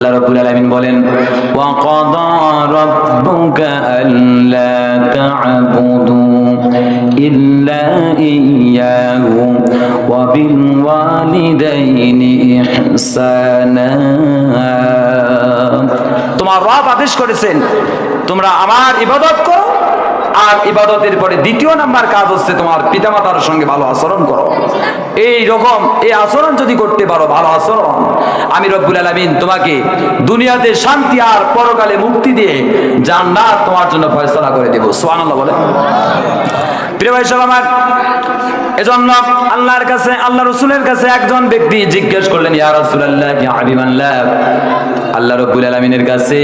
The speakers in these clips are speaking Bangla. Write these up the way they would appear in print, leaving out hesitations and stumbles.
আল্লাহ রাব্বুল আলামিন বলেন ওয়া ক্বাদা রাব্বুকা আল্লা তা'বুদু ইল্লা ইয়্যাহু ওয়া বিল ওয়ালিদাইনি ইহসানা। তোমার রব আদেশ করেছেন তোমরা আমার ইবাদত করো, আর ইবাদতের পরে দ্বিতীয় নাম্বার কাজ হচ্ছে তোমার পিতামাতার সঙ্গে ভালো আচরণ করো। এই রকম এই আচরণ যদি করতে পারো, ভালো আচরণ, আমি রব্বুল আলামিন তোমাকে দুনিয়াতে শান্তি আর পরকালে মুক্তি দিয়ে জান্নাত তোমার জন্য ফয়সালা করে দেব। সুবহানাল্লাহ বলে। প্রিয় ভাই সব আমার, এজন্য আল্লাহর কাছে, আল্লাহ রাসূলের কাছে একজন ব্যক্তি জিজ্ঞেস করলেন, ইয়া রাসূলুল্লাহ, ইয়া হাবিবাল্লাহ, আল্লাহ রাব্বুল আলামিনের কাছে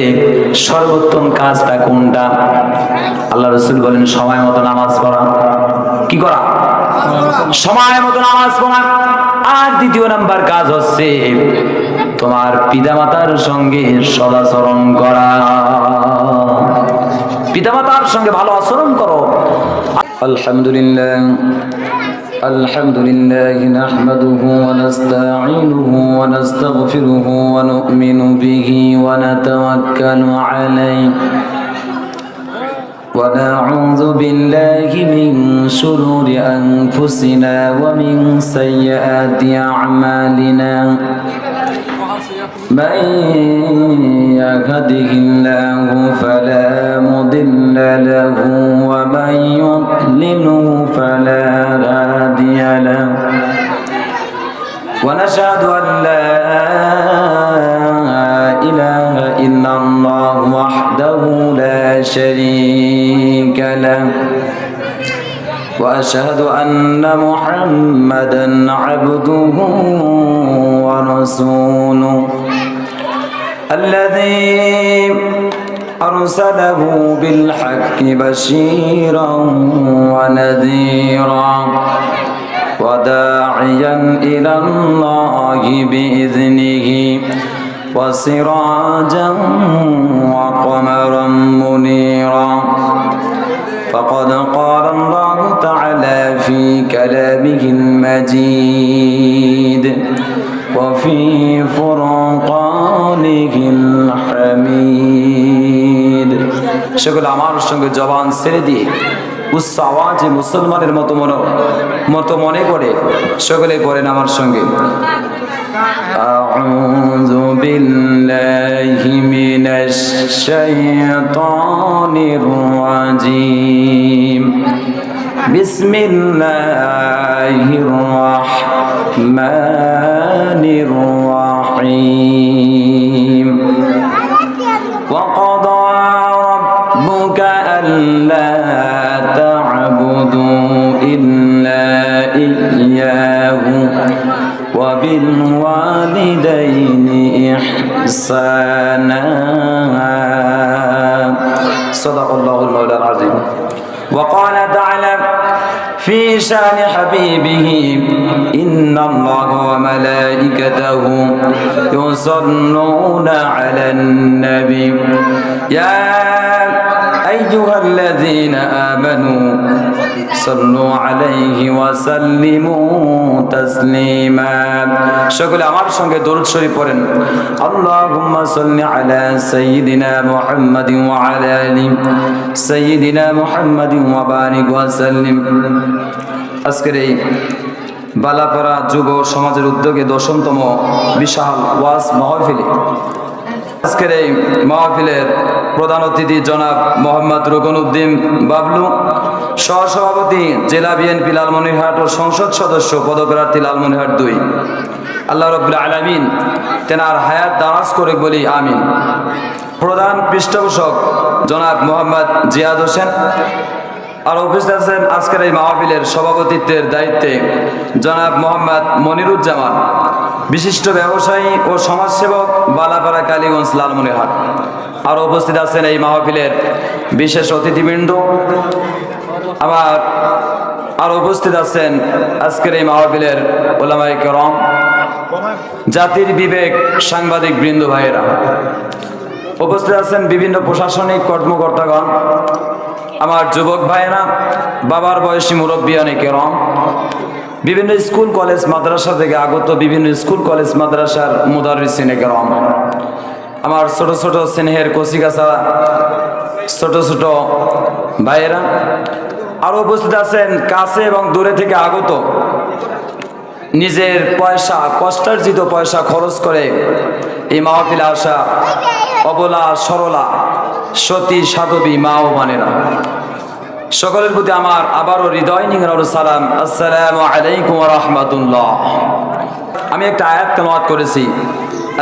সর্বোত্তম কাজটা কোনটা? আল্লাহ রাসূল বলেন, সময় মতো নামাজ পড়া। কি করা? সময় মতো নামাজ পড়া। আর দ্বিতীয় নাম্বার কাজ হচ্ছে তোমার পিতামাতার সঙ্গে সদাচরণ করা, পিতামাতার সঙ্গে ভালো আচরণ করো। আলহামদুলিল্লাহ আলহামদুলিল্লাহ নাহমাদুহু ওয়া নাস্তাঈনুহু ওয়া নাস্তাগফিরুহু ওয়া নু'মিনু বিহি ওয়া নাতাওয়াক্কালু আলাইহি ওয়া নাউযু বিল্লাহি মিন শুরুরি আনফুসিনা ওয়া মিন সাইয়্যাতি আ'মালিনা। من يهده الله فلا مضل له ومن يضلله فلا هادي له ونشهد أن لا إله إلا الله وحده لا شريك له وأشهد أن محمدا عبده ورسوله الذي أرسله بالحق بشيرا ونذيرا وداعيا إلى الله بإذنه وسراجا وقمرا منيرا. فقد قال الله تعالى في كلامه المجيد وفي فرقانه الحميد. সকল আমার সঙ্গে জবান ছেড়ে দিয়ে উচ্চ আওয়াজে মুসলমানের মতো মনে করে সকলে পড়েন আমার সঙ্গে, আউযু বিল্লাহি মিনাশ শাইতানির রাজীম। বিসমিল্লাহির রাহমানির রাহিম। ওয়া ক্বাদা রাব্বুকা আল্লা তা'বুদু ইল্লা ইয়্যাহু ওয়া বিল ওয়ালিদাইনি ইহসানা। সাদাকাল্লাহুল মাওলানা আযীম। وقال تعالى في شان حبيبه إن الله وملائكته يصلون على النبي يا أيها الذين آمنوا صلوا عليه وسلموا تسليما. সকলে আমার সঙ্গে দরুদ শরীফ পড়েন, আল্লাহুম্মা সাল্লি আলা সাইয়্যিদিনা মুহাম্মাদিন ওয়া আলা আলি সাইয়্যিদিনা মুহাম্মাদিন ওয়া বারিক ওয়া সাল্লিম। আজকের এই বালাপাড়া যুব সমাজের উদ্যোগে 10তম বিশাল ওয়াজ মাহফিল, আজকের এই মাহফিলের প্রধান অতিথি জনাব মোহাম্মদ রুকনউদ্দিন বাবলু, সহসভাপতি জেলা বিএনপি লালমনিরহাট ও সংসদ সদস্য পদপ্রার্থী লালমনিরহাট 2। আল্লাহ রাব্বুল আলামিন তেনার হায়াত দারাজ করে বলি আমিন। প্রধান পৃষ্ঠপোষক জনাব মোহাম্মদ জিয়াদ হোসেন, আর উপস্থিত আছেন আজকের এই মাহফিলের সভাপতিত্বের দায়িত্বে জনাব মোহাম্মদ মনিরুজ্জামান, বিশিষ্ট ব্যবসায়ী ও সমাজসেবক, বালাপাড়া কালীগঞ্জ লালমনিরহাট। আর উপস্থিত আছেন এই মাহফিলের বিশেষ অতিথিবৃন্দ। আর উপস্থিত আছেন আজকের এই মাহফিলের উলামায়ে কেরাম, জাতির বিবেক, সাংবাদিক বৃন্দ ভাইয়েরা। উপস্থিত আছেন বিভিন্ন প্রশাসনিক কর্মকর্তাগণ, আমার যুবক ভাইয়েরা, বাবার বয়সী মুরব্বিয়ানে কেরাম, বিভিন্ন স্কুল কলেজ মাদ্রাসা থেকে আগত বিভিন্ন স্কুল কলেজ মাদ্রাসার মুদাররিসিনে কেরাম, আমার ছোট ছোট স্নেহের কচিকাচা ছোট ছোট ভাইয়েরা, আরো উপস্থিত আছেন কাছে এবং দূরে থেকে আগত, নিজের পয়সা কষ্টার্জিত পয়সা খরচ করে এই মাহফিলে আসা অবলা সরলা সতী সাধবী মা ও বোনেরা, সকলের প্রতি আমার আবারও হৃদয় নিংড়ানো সালাম। আসসালামু আলাইকুম ওয়া রাহমাতুল্লাহ। আমি একটা আয়াত তেলাওয়াত করেছি।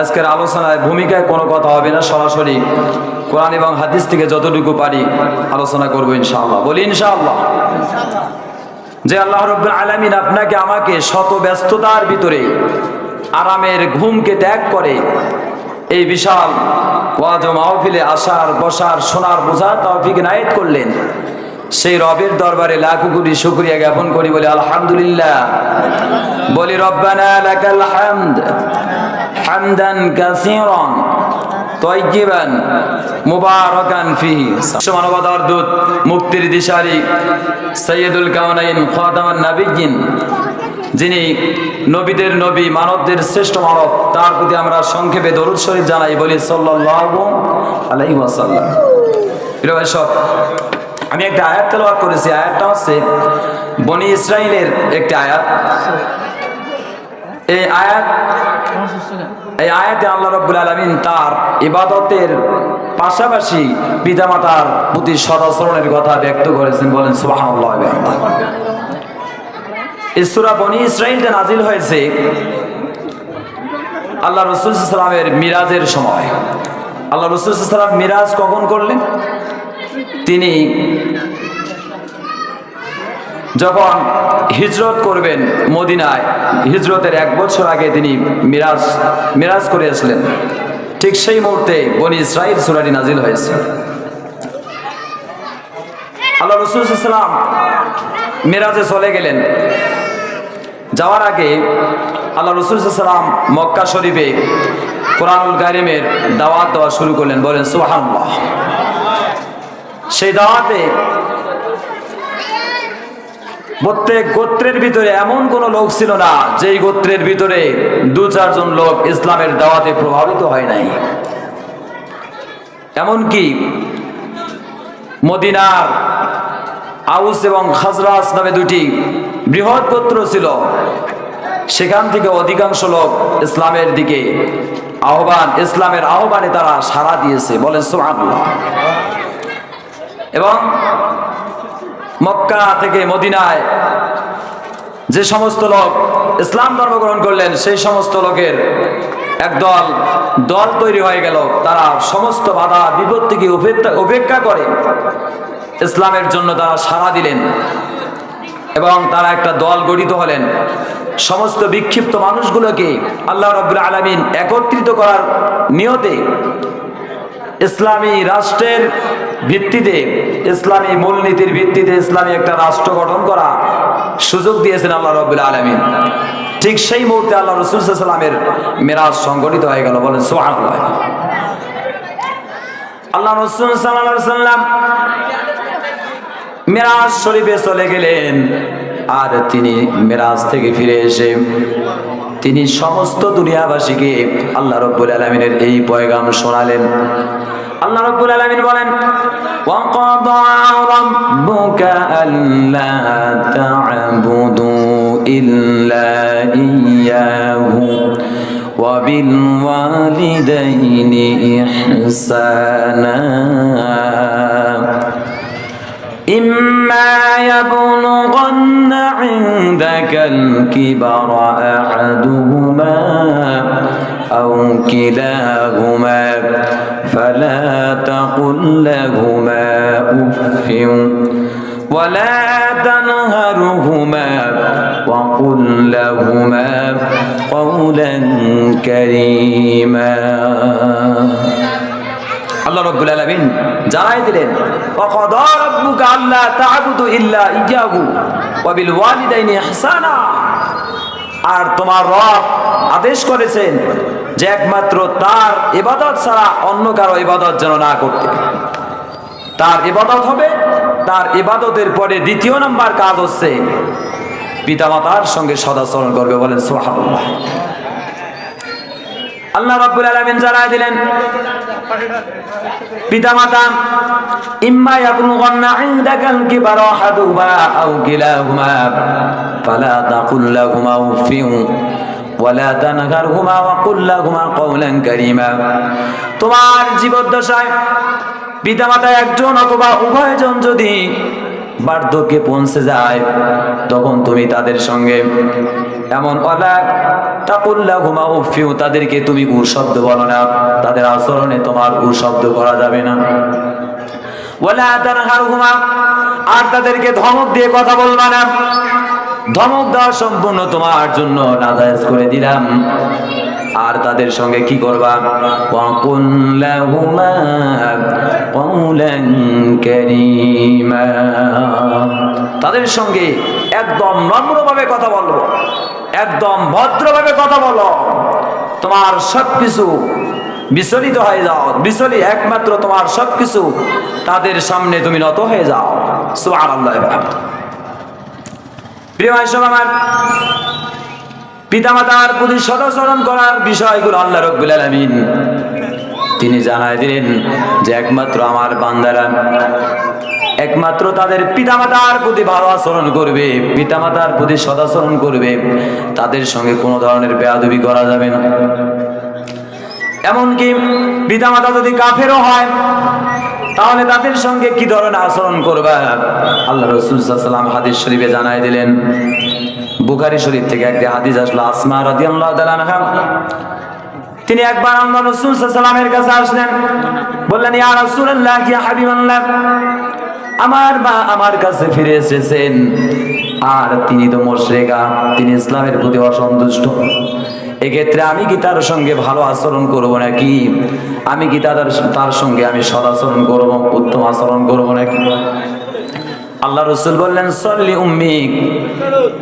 আজকের আলোচনায় ভূমিকায় কোনো কথা হবে না, সরাসরি কোরআন এবং হাদিস থেকে যতটুকু পারি আলোচনা করবো ইনশাআল্লাহ। বলি ইনশাআল্লাহ। যে আল্লাহ রাব্বুল আলামিন আপনাকে আমাকে শত ব্যস্ততার ভিতরে আরামের ঘুমকে ত্যাগ করে এই বিশাল ওয়াজ ও মাহফিলে আসার বসার শোনার বোঝার তৌফিক ইনায়েত করলেন, সেই রবের দরবারে লাখো কোটি শুকরিয়া জ্ঞাপন করি, বলি আলহামদুলিল্লাহ। বলি রব্বানা লাকাল হামদ হামদান কাসীরান তাইয়িবান মুবারাকান ফিহি। মানবতার দূত, মুক্তির দিশারি, সাইয়্যিদুল কাওনাইন খাতামান নাবিয়্যিন, যিনি নবীদের নবী মানবদের শ্রেষ্ঠ মানব, তার প্রতি আমরা সংক্ষেপে দরুদ শরীফ জানাই, বলি সাল্লাল্লাহু আলাইহি ওয়াসাল্লাম। প্রিয় ভাই সব, আমি একটা আয়াত তেলাওয়াত করেছি। আয়াতটা হচ্ছে বনি ইসরাইলের একটি আয়াত। এই আয়াতে আল্লাহ রাব্বুল আলামিন তার ইবাদতের পাশাপাশি পিতামাতার প্রতি সদাচরণের কথা ব্যক্ত করেছেন, বলেন সুবহানাল্লাহ। এই সূরা বনি ইসরাইলতে নাজিল হয়েছে আল্লাহ রাসূল সাল্লাল্লাহু আলাইহি ওয়াসাল্লামের মিরাজের সময়। আল্লাহ রাসূল সাল্লাল্লাহু আলাইহি ওয়াসাল্লাম মিরাজ কখন করলেন? তিনি যখন হিজরত করবেন মদিনায়, হিজরতের 1 বছর আগে তিনি মিরাজ করে আসলেন। ঠিক সেই মুহূর্তে বনি ইসরাইল সূরাটি নাজিল হয়েছে। আল্লাহ রাসূল সাল্লাল্লাহু আলাইহি ওয়াসাল্লাম মিরাজে চলে গেলেন। যাওয়ার আগে আল্লাহ রাসূল সাল্লাল্লাহু আলাইহি ওয়াসাল্লাম মক্কা শরীফে কোরআনুল কারীমের দাওয়াত দেওয়া শুরু করলেন, বলেন সুবহানাল্লাহ। সেই দাওয়াতে প্রত্যেক গোত্রের ভিতরে এমন কোন লোক ছিল না যেই গোত্রের ভিতরে 2-4 জন লোক ইসলামের দাওয়াতে প্রভাবিত হয় নাই। এমনকি মদিনার আউস এবং খাজরাজ নামে 2টি বৃহৎ গোত্র ছিল, সেখান থেকে অধিকাংশ লোক ইসলামের দিকে ইসলামের আহ্বানে তারা সাড়া দিয়েছে, বলেন সুবহানাল্লাহ। এবং মক্কা থেকে মদিনায় যে সমস্ত লোক ইসলাম ধর্ম গ্রহণ করলেন, সেই সমস্ত লোকের একদল দল তৈরি হয়ে গেল। তারা সমস্ত বাধা বিপত্তিকে উপেক্ষা করে ইসলামের জন্য তারা সাড়া দিলেন এবং তারা একটা দল গঠিত হলেন। সমস্ত বিক্ষিপ্ত মানুষগুলোকে আল্লাহ রাব্বুল আলামিন একত্রিত করার নিয়তে ইসলামী রাষ্ট্রের ভিত্তিতে, ইসলামী মূলনীতির ভিত্তিতে ইসলামী একটা রাষ্ট্র গঠন করা সুযোগ দিয়েছেন আল্লাহ রাব্বুল আলামিন। ঠিক সেই মুহূর্তে আল্লাহ রাসূল সাল্লাল্লাহু আলাইহি ওয়াসাল্লামের মিরাজ সংগঠিত হয়ে গেল, বলেন সুবহানাল্লাহ। আল্লাহ রাসূল সাল্লাল্লাহু আলাইহি ওয়াসাল্লাম মিরাজ শরীফে চলে গেলেন। আর তিনি মিরাজ থেকে ফিরে এসে তিনি সমস্ত দুনিয়াবাসীকে আল্লাহ রাব্বুল আলামিনের এই পয়গাম শোনালেন। আল্লাহ রাব্বুল আলামিন বলেন, ওয়া ক্বাদা রাব্বুকা আল্লা তা'বুদু ইল্লা ইয়্যাহু ওয়া বিল ওয়ালিদাইনি ইহসানা ইম্মা ইয়াবলুগান্না ইনদাকাল কিবারা আহাদুহুমা আও কিলাহুমা ফালা তাকুল লাহুমা উফফিন ওয়ালা তানহারহুমা ওয়া কুল লাহুমা কওলান কারীমা। আল্লাহ রাব্বুল আলামিন জানাই দিলেন, ওয়া ক্বাদা রাব্বুকা আল্লা তা'বুদু ইল্লা ইয়্যাহু ওয়া বিল ওয়ালিদাইনি ইহসানা। আর তোমার রব আদেশ করেছেন যে একমাত্র তার ইবাদত ছাড়া অন্য কারো ইবাদত যেন না করতে। তার ইবাদত হবে, তার ইবাদতের পরে দ্বিতীয় নাম্বার কাজ হচ্ছে পিতামাতার সঙ্গে সদাচরণ করবে, বলেন সুবহানাল্লাহ। আল্লাহ রাব্বুল আলামিন জানায় দিলেন, পিতামাতা ইম্মা ইয়াবলুগান্না ইনদাকাল কিবারা আহাদুহুমা আও কিলাহুমা ফালা তাকুল লাহুমা উফিন ওয়ালা তানহারহুমা ওয়া কুল লাহুমা কওলান কারীমা। তোমার জীবদ্দশায় পিতামাতা একজন অথবা উভয়জন যদি বার্ধক্যে পৌঁছে যায়, তখন তুমি তাদের সঙ্গে এমন ওয়ালা তাকুল লাহুমা উফিন, তাদেরকে তুমি শব্দ বলো না, তাদের আচরণে তোমার শব্দ করা যাবে না। ওয়ালা তানহারহুমা, আর তাদেরকে ধমক দিয়ে কথা বলবা না, ধমক দেওয়া সম্পূর্ণ তোমার জন্য নাজায়েজ করে দিলাম। আর তাদের সঙ্গে কি করবা, ওয়াকুল লাহুমা কওলান কারীমা, তাদের সঙ্গে একদম নম্রভাবে কথা বলবো, একদম ভদ্রভাবে কথা বলো। তোমার সবকিছু বিচলিত হয়ে যাও, বিচলি একমাত্র তোমার সবকিছু তাদের সামনে তুমি নত হয়ে যাও। সুবহানাল্লাহ। প্রিয় ভাই সব আমার, পিতামাতার প্রতি সদাচরণ করার বিষয়গুলো আল্লাহ রাব্বুল আলামিন তিনি জানায় দিলেন যে একমাত্র আমার বান্দারা একমাত্র তাদের পিতামাতার প্রতি ভালো আচরণ করবে, পিতামাতার প্রতি সদাচরণ করবে, তাদের সঙ্গে কোনো ধরনের বেয়াদবি করা যাবে না। এমনকি পিতামাতা যদি কাফেরও হয়, তাহলে তাদের সঙ্গে কি ধরনের আচরণ করবা আল্লাহ রাসূল সাল্লাল্লাহু আলাইহি ওয়াসাল্লাম হাদিস শরীফে জানায় দিলেন। বুখারী শরীফ থেকে একটা হাদিস আসলো, আসমা রাদিয়াল্লাহু তাআলা আনহা তিনি একবার আল্লাহ রাসূল সাল্লাল্লাহু আলাইহি ওয়াসাল্লামের কাছে আসলেন, বললেন, ইয়া রাসূলুল্লাহ, ইয়া হাবিবাল্লাহ, আমার মা আমার কাছে ফিরে এসেছেন, আর তিনি তো মুশরিকা, তিনি ইসলামের প্রতি অসন্তুষ্ট। এক্ষেত্রে আমি কি তার সঙ্গে ভালো আচরণ করব নাকি, আমি কি তার সঙ্গে আমি সদাচরণ করব, উত্তম আচরণ করব নাকি? আল্লাহ রাসূল বললেন, সল্লি উম্মিক,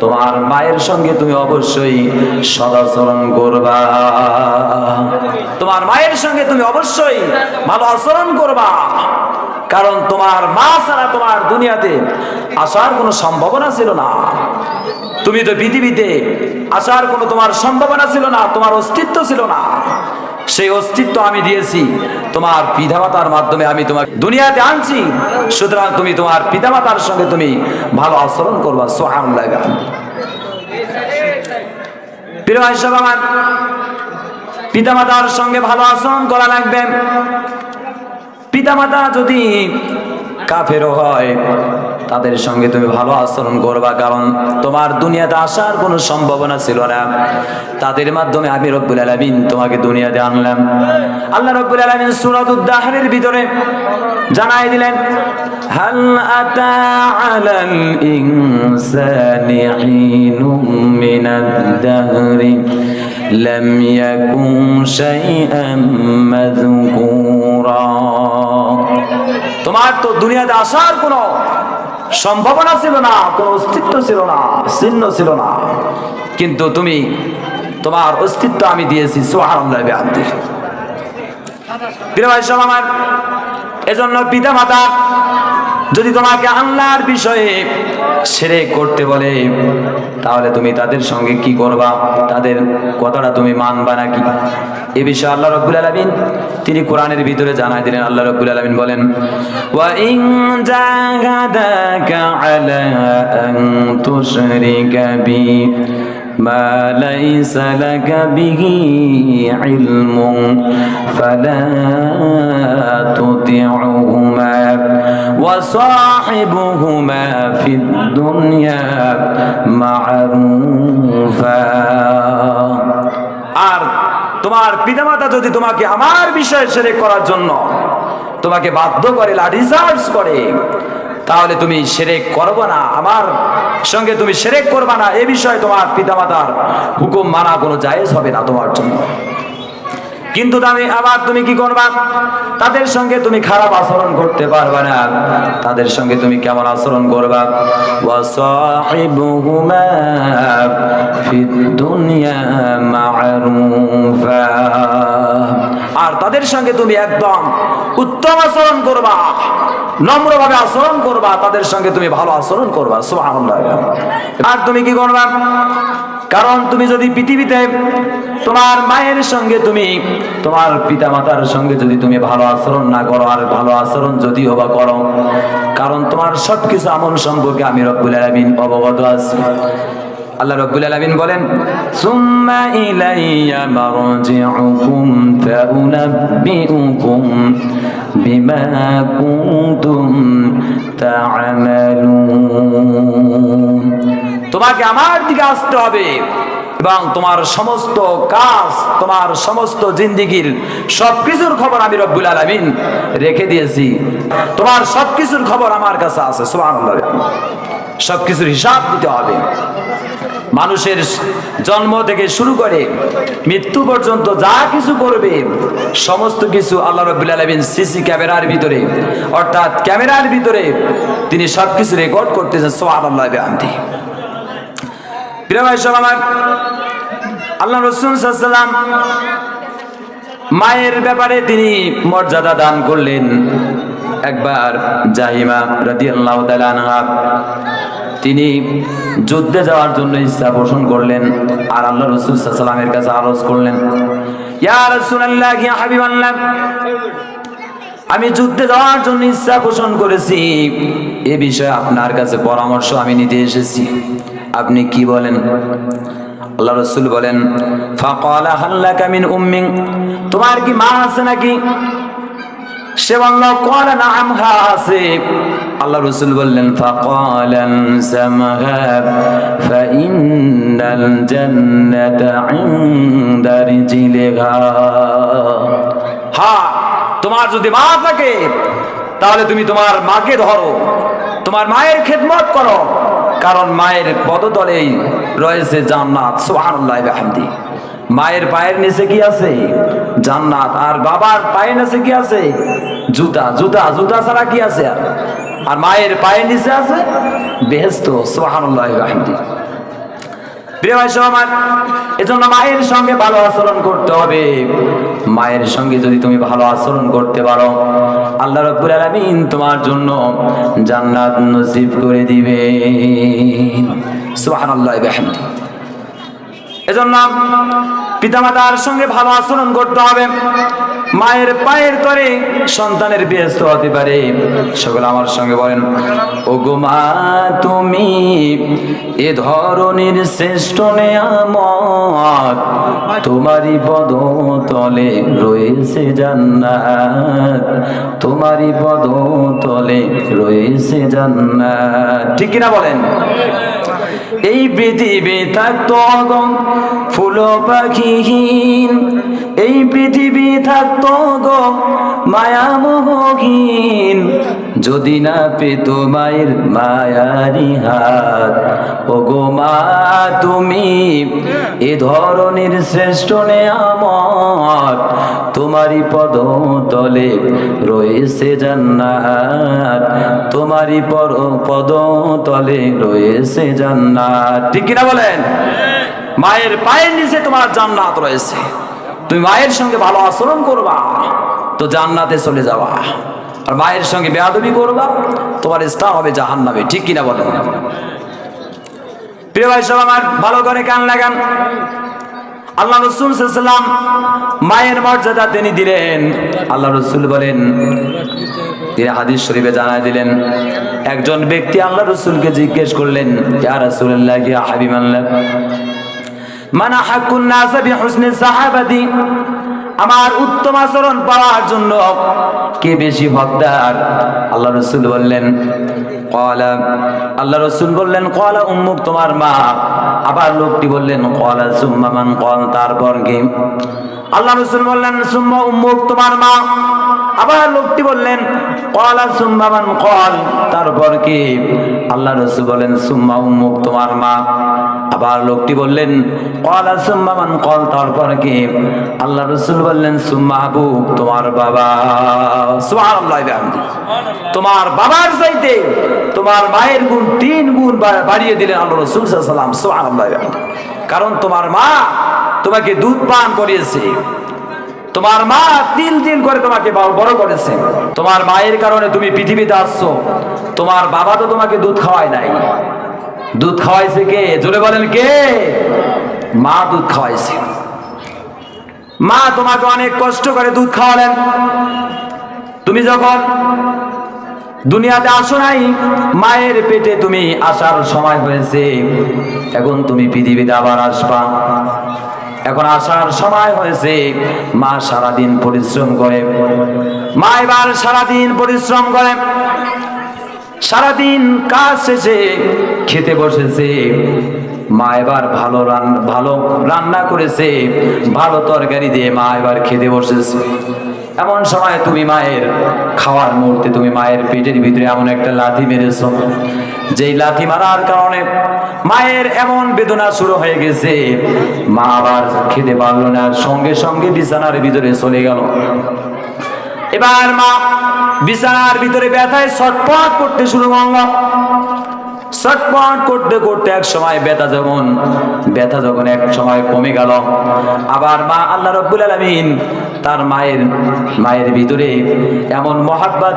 তোমার মায়ের সঙ্গে তুমি অবশ্যই সদাচরণ করবা, তোমার মায়ের সঙ্গে তুমি অবশ্যই ভালো আচরণ করবা, কারণ তোমার মা ছাড়া তোমার দুনিয়াতে আসার কোনো সম্ভাবনা ছিল না। তুমি তো পৃথিবীতে আসার কোনো তোমার সম্ভাবনা ছিল না, তোমার অস্তিত্ব ছিল না। সেই অস্তিত্ব আমি দিয়েছি তোমার পিতামাতার মাধ্যমে, আমি তোমাকে দুনিয়াতে আনছি, সুতরাং তুমি তোমার পিতামাতার সঙ্গে তুমি ভালো আচরণ করবা। সুবহানাল্লাহ। প্রিয় ভাই সব আমার, পিতামাতার সঙ্গে ভালো আচরণ করা লাগবে। পিতামাতা যদি কাফেরও হয়, তাদের সঙ্গে তুমি ভালো আচরণ করবা, কারণ তোমার দুনিয়াতে আসার কোনো সম্ভাবনা ছিল না, তাদের মাধ্যমে আমি রব্বুল আলামিন তোমাকে দুনিয়াতে আনলাম। আল্লাহ রব্বুল আলামিন সূরাতুদ দাহরের ভিতরে জানাই দিলেন, হাল আতা আলাল ইনসানি হিনুম মিনাদ দাহরি লাম ইয়াকুন শাইআন মাযকুরা। তোমার তো দুনিয়াতে আসার কোনো সম্ভাবনা ছিল না, কোনো অস্তিত্ব ছিল না, চিহ্ন ছিল না, কিন্তু তুমি তোমার অস্তিত্ব আমি দিয়েছি। সুবহানাল্লাহ। প্রিয় ভাই সব আমার, এজন্য পিতা মাতা যদি তোমাকে আল্লাহর বিষয়ে শিরক করতে বলে, তাহলে তুমি তাদের সঙ্গে কি করবা, তাদের কথাটা তুমি মানবা নাকি? এ বিষয়ে আল্লাহ রাব্বুল আলামিন তিনি কোরআনের ভিতরে জানাই দিলেন। আল্লাহ রাব্বুল আলামিন বলেন, ওয়া ইন জাহাদাকা আলা আন তুশরিকা বি মা লাইসা লাকা বিহি ইলমুন ফালা তুতিউহুমা ওয়া সাহিবুহুমা ফিদ দুনিয়া মা'রুফা। আর তোমার পিতামাতা যদি তোমাকে আমার বিষয়ে শিরক করার জন্য তোমাকে বাধ্য করে, লাঠিচার্জ করে, তাহলে তুমি শিরক করবে না, আমার সঙ্গে তুমি শিরক করবে না, এই বিষয়ে তোমার পিতামাতার হুকুম মানা কোনো জায়েজ হবে না তোমার জন্য। কিন্তু আবার তুমি কি করবা, তাদের সঙ্গে তুমি খারাপ আচরণ করতে পারবে না। তাদের সঙ্গে তুমি কেমন আচরণ করবা, ওয়া সাহিবুহুমা ফিদ দুনিয়া মা'রুফা। আর তাদের সঙ্গে তুমি একদম উত্তম আচরণ করবা, নম্রভাবে আচরণ করবা, তাদের সঙ্গে তুমি ভালো আচরণ করবা। সুবহানাল্লাহ। আর তুমি কি করবা, কারণ তুমি যদি পৃথিবীতে তোমার মায়ের সঙ্গে তুমি তোমার পিতা মাতার সঙ্গে যদি তুমি ভালো আচরণ না করো, আর ভালো আচরণ যদিও বা করো, কারণ তোমার সবকিছু আমল সম্পর্কে আমি রব্বুল আলামিন অবগত আছি। আল্লাহ রাব্বুল আলামিন বলেন, সুম্মা ইলাইয়া মারজিউকুম ফাউনাব্বিউকুম বিমা কুনতুম তা'মালুন। তোমাকে আমার দিকে আসতে হবে এবং তোমার সমস্ত কাজ, তোমার সমস্ত জিন্দেগীর সবকিছুর খবর আমি রব্বুল আলামিন রেখে দিয়েছি। তোমার সবকিছুর খবর আমার কাছে আছে। সুবহানাল্লাহ। সবকিছুর হিসাব দিতে হবে। মানুষের জন্ম থেকে শুরু করে মৃত্যু পর্যন্ত যা কিছু করবে সমস্ত কিছু আল্লাহ রাব্বুল আলামিন সিসি ক্যামেরার ভিতরে, অর্থাৎ ক্যামেরার ভিতরে তিনি সবকিছু রেকর্ড করতেছেন। সুবহানাল্লাহ বিহামদিহি। প্রিয় ভাই সব আমার, আল্লাহ রাসূল সাল্লাল্লাহু আলাইহি ওয়াসাল্লাম মায়ের ব্যাপারে তিনি মর্যাদা দান করলেন। একবার জাহিমা রাদিয়াল্লাহু তাআলা আনহা তিনি যুদ্ধে যাওয়ার জন্য ইচ্ছা পোষণ করলেন, আর আল্লাহ রাসূল সাল্লাল্লাহু আলাইহি ওয়াসাল্লামের কাছে আরজ করলেন, ইয়া রাসূলুল্লাহ, ইয়া হাবিবাল্লাহ, আমি যুদ্ধে যাওয়ার জন্য ইচ্ছা পোষণ করেছি, এ বিষয়ে আপনার কাছে পরামর্শ আমি নিতে এসেছি, আপনি কি বলেন? আল্লাহ রাসূল বলেন, ফাকালা হাল্লাকা মিন উম্মিন, তোমার কি মা আছে নাকি? সে বলল, ক্বালা নাআম, হ্যাঁ আছে। আল্লাহ রাসূল বললেন, ফাকালান সামহা ফাইন্নাল জান্নাতা ইনদা রিজলিহা। হ্যাঁ, তোমার যদি মা থাকে তাহলে তুমি তোমার মাকে ধরো, তোমার মায়ের খেদমত করো, কারণ মায়ের পদতলেই রয়েছে জান্নাত। সুবহানাল্লাহি ওয়া বিহামদিহি। মায়ের পায়ের নিচে কি আছে? জান্নাত। আর বাবার পায়ের নিচে কি আছে? জুতা। জুতা জুতা ছাড়া কি আছে? আর মায়ের পায়ের নিচে আছে বেহেশত। সুবহানাল্লাহি ওয়া বিহামদিহি। প্রিয় ভাই সব আমার, এজন্য মায়ের সঙ্গে ভালো আচরণ করতে হবে। মায়ের সঙ্গে যদি তুমি ভালো আচরণ করতে পারো, আল্লাহ রাব্বুল আলামিন তোমার জন্য জান্নাত নসিব করে দিবেন। সুবহানাল্লাহি ওয়া বিহামদিহি। এজন্য পিতামাতার সঙ্গে ভালো আচরণ করতে হবে। মায়ের পায়ের তরে সন্তানের বেহেশত হতে পারে। সকলে আমার সঙ্গে বলেন, ওগো মা, তুমি এ ধরনের শ্রেষ্ঠ নেয়ামত, তোমারই পদতলে রয়েছে জান্নাত, তোমারই পদতলে রয়েছে জান্নাত। ঠিক কিনা বলেন? এই পৃথিবী থাকতো গো ফুল পাখিহীন, এই পৃথিবী থাকতো গো মায়া মোহহীন, যদি না পেত মায়ের মায়ারি হাত। ও গো মা, তুমি এ ধরনের শ্রেষ্ঠ নেয়ামত, তোমারই পদতলে রয়েছে জান্নাত, তোমারই পদতলে রয়েছে জান্নাত। ঠিক কিনা বলেন? মায়ের পায়ের নিচে তোমার জান্নাত রয়েছে। তুমি মায়ের সঙ্গে ভালো আচরণ করবা তো জান্নাতে চলে যাওয়া, আর মায়ের সঙ্গে বেয়াদবি করবা তোমার স্থান হবে জাহান্নামে। ঠিক কিনা বলেন? প্রিয় ভাই সব আমার, ভালো করে কান লাগান। আল্লাহ রাসূল সাল্লাল্লাহু আলাইহি ওয়াসাল্লাম মায়ের মর্যাদা তিনি দিলেন। আল্লাহ রাসূল বলেন, তিনি হাদিস শরীফে জানায় দিলেন, একজন ব্যক্তি আল্লাহ রাসূলকে জিজ্ঞেস করলেন, ইয়া রাসূলুল্লাহ, ইয়া হাবিবাল্লাহ, মানা হাক্কুন নাস বিহুসনি সাহাবাতি, আমার উত্তম আচরণ পাওয়ার জন্য কে বেশি হকদার? আল্লাহ রাসূল বললেন, ক্বালা, আল্লাহ রাসূল বললেন, ক্বালা উম্মুক, তোমার মা। আবার লোকটি বললেন, ক্বালা সুম্মা মান, ক্বাল, তারপর কি? আল্লাহ রাসূল বললেন, সুম্মা উম্মুক, তোমার মা। আবার লোকটি বললেন, ক্বালা সুম্মা মান, ক্বাল, তারপর কি? আল্লাহ রাসূল বলেন, সুম্মা উম্মুক, তোমার মা। আবার লোকটি বললেন, ক্বালা সুম্মা মান, ক্বাল, তারপর কি? আল্লাহ রাসূল বললেন, সুম্মা আবুক, তোমার বাবা। সুবহানাল্লাহি ওয়া বিহামদিহি। তোমার বাবার চাইতে তোমার মায়ের গুণ 3 গুণ বাড়িয়ে দিলেন আল্লাহ রাসূল সাল্লাল্লাহু আলাইহি ওয়াসাল্লাম। সুবহানাল্লাহি ওয়া বিহামদিহি। কারণ তোমার মা তোমাকে দুধ পান করিয়েছে, তোমার মা তিল তিল করে তোমাকে বড় করেছে। তোমার মায়ের কারণে তুমি পৃথিবীতে আসছো। তোমার বাবা তো তোমাকে দুধ খাওয়ায় নাই, দুধ খাওয়াইছে কে? জোরে বলেন কে? মা দুধ খাওয়াইছে, মা তোমাকে অনেক কষ্ট করে দুধ খাওয়ালেন। তুমি যখন দুনিয়াতে আসো নাই, মায়ের পেটে তুমি আসার সময় হয়েছে, এখন তুমি পৃথিবীতে আবার আসবা। এখন আসার সময় হয়েছে, মা সারাদিন পরিশ্রম করে, মা এবার সারাদিন পরিশ্রম করে, সারাদিন কাজ শেষে খেতে বসেছে। মা এবার ভালো রান্না করেছে, ভালো তরকারি দিয়ে মা এবার খেতে বসেছে। এমন সময় তুমি মায়ের খাওয়ার মুহূর্তে তুমি মায়ের পেটের ভিতরে এমন একটা লাথি মেরেছো, যেই লাথি মারার কারণে মায়ের এমন বেদনা শুরু হয়ে গেছে, মা আবার খেতে পারলো না, সঙ্গে সঙ্গে বিছানার ভিতরে চলে গেল। এবার মা বিছানার ভিতরে ব্যথায় ছটফট করতে শুরু করল। ছটফট করতে করতে এক সময় ব্যথা যখন এক সময় কমে গেল, আবার মা আল্লাহ রাব্বুল আলামিন তার মায়ের ভিতরে এমন মহাব্বত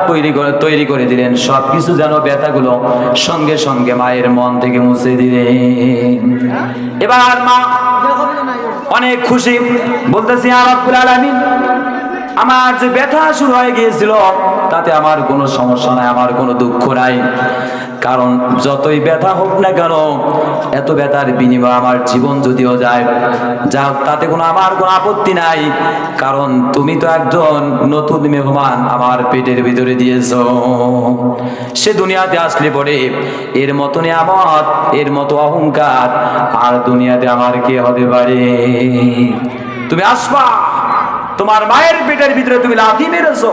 তৈরি করে দিলেন, সবকিছু যেন ব্যথাগুলো সঙ্গে সঙ্গে মায়ের মন থেকে মুছে দিলেন। এবার মা অনেক খুশি, বলতেছি ইয়া রাব্বুল আলামিন, আমার যে ব্যথা শুরু হয়ে গিয়েছিল তাতে আমার কোনো সমস্যা নাই, আমার কোনো দুঃখ নাই, কারণ যতই ব্যথা হোক না কেন, এত ব্যথার বিনিময়ে আমার জীবন যদিও যায় যাক, তাতে আমার কোনো আপত্তি নাই, কারণ তুমি তো একজন নতুন মেহমান আমার পেটের ভিতরে দিয়েছো। সে দুনিয়াতে আসলে পরে এর মতো নিয়ামত, এর মতো অহংকার আর দুনিয়াতে আমার কে হতে পারে? তুমি আসবা, তোমার মায়ের পেটের ভিতরে তুমি লাথি মেরেছো,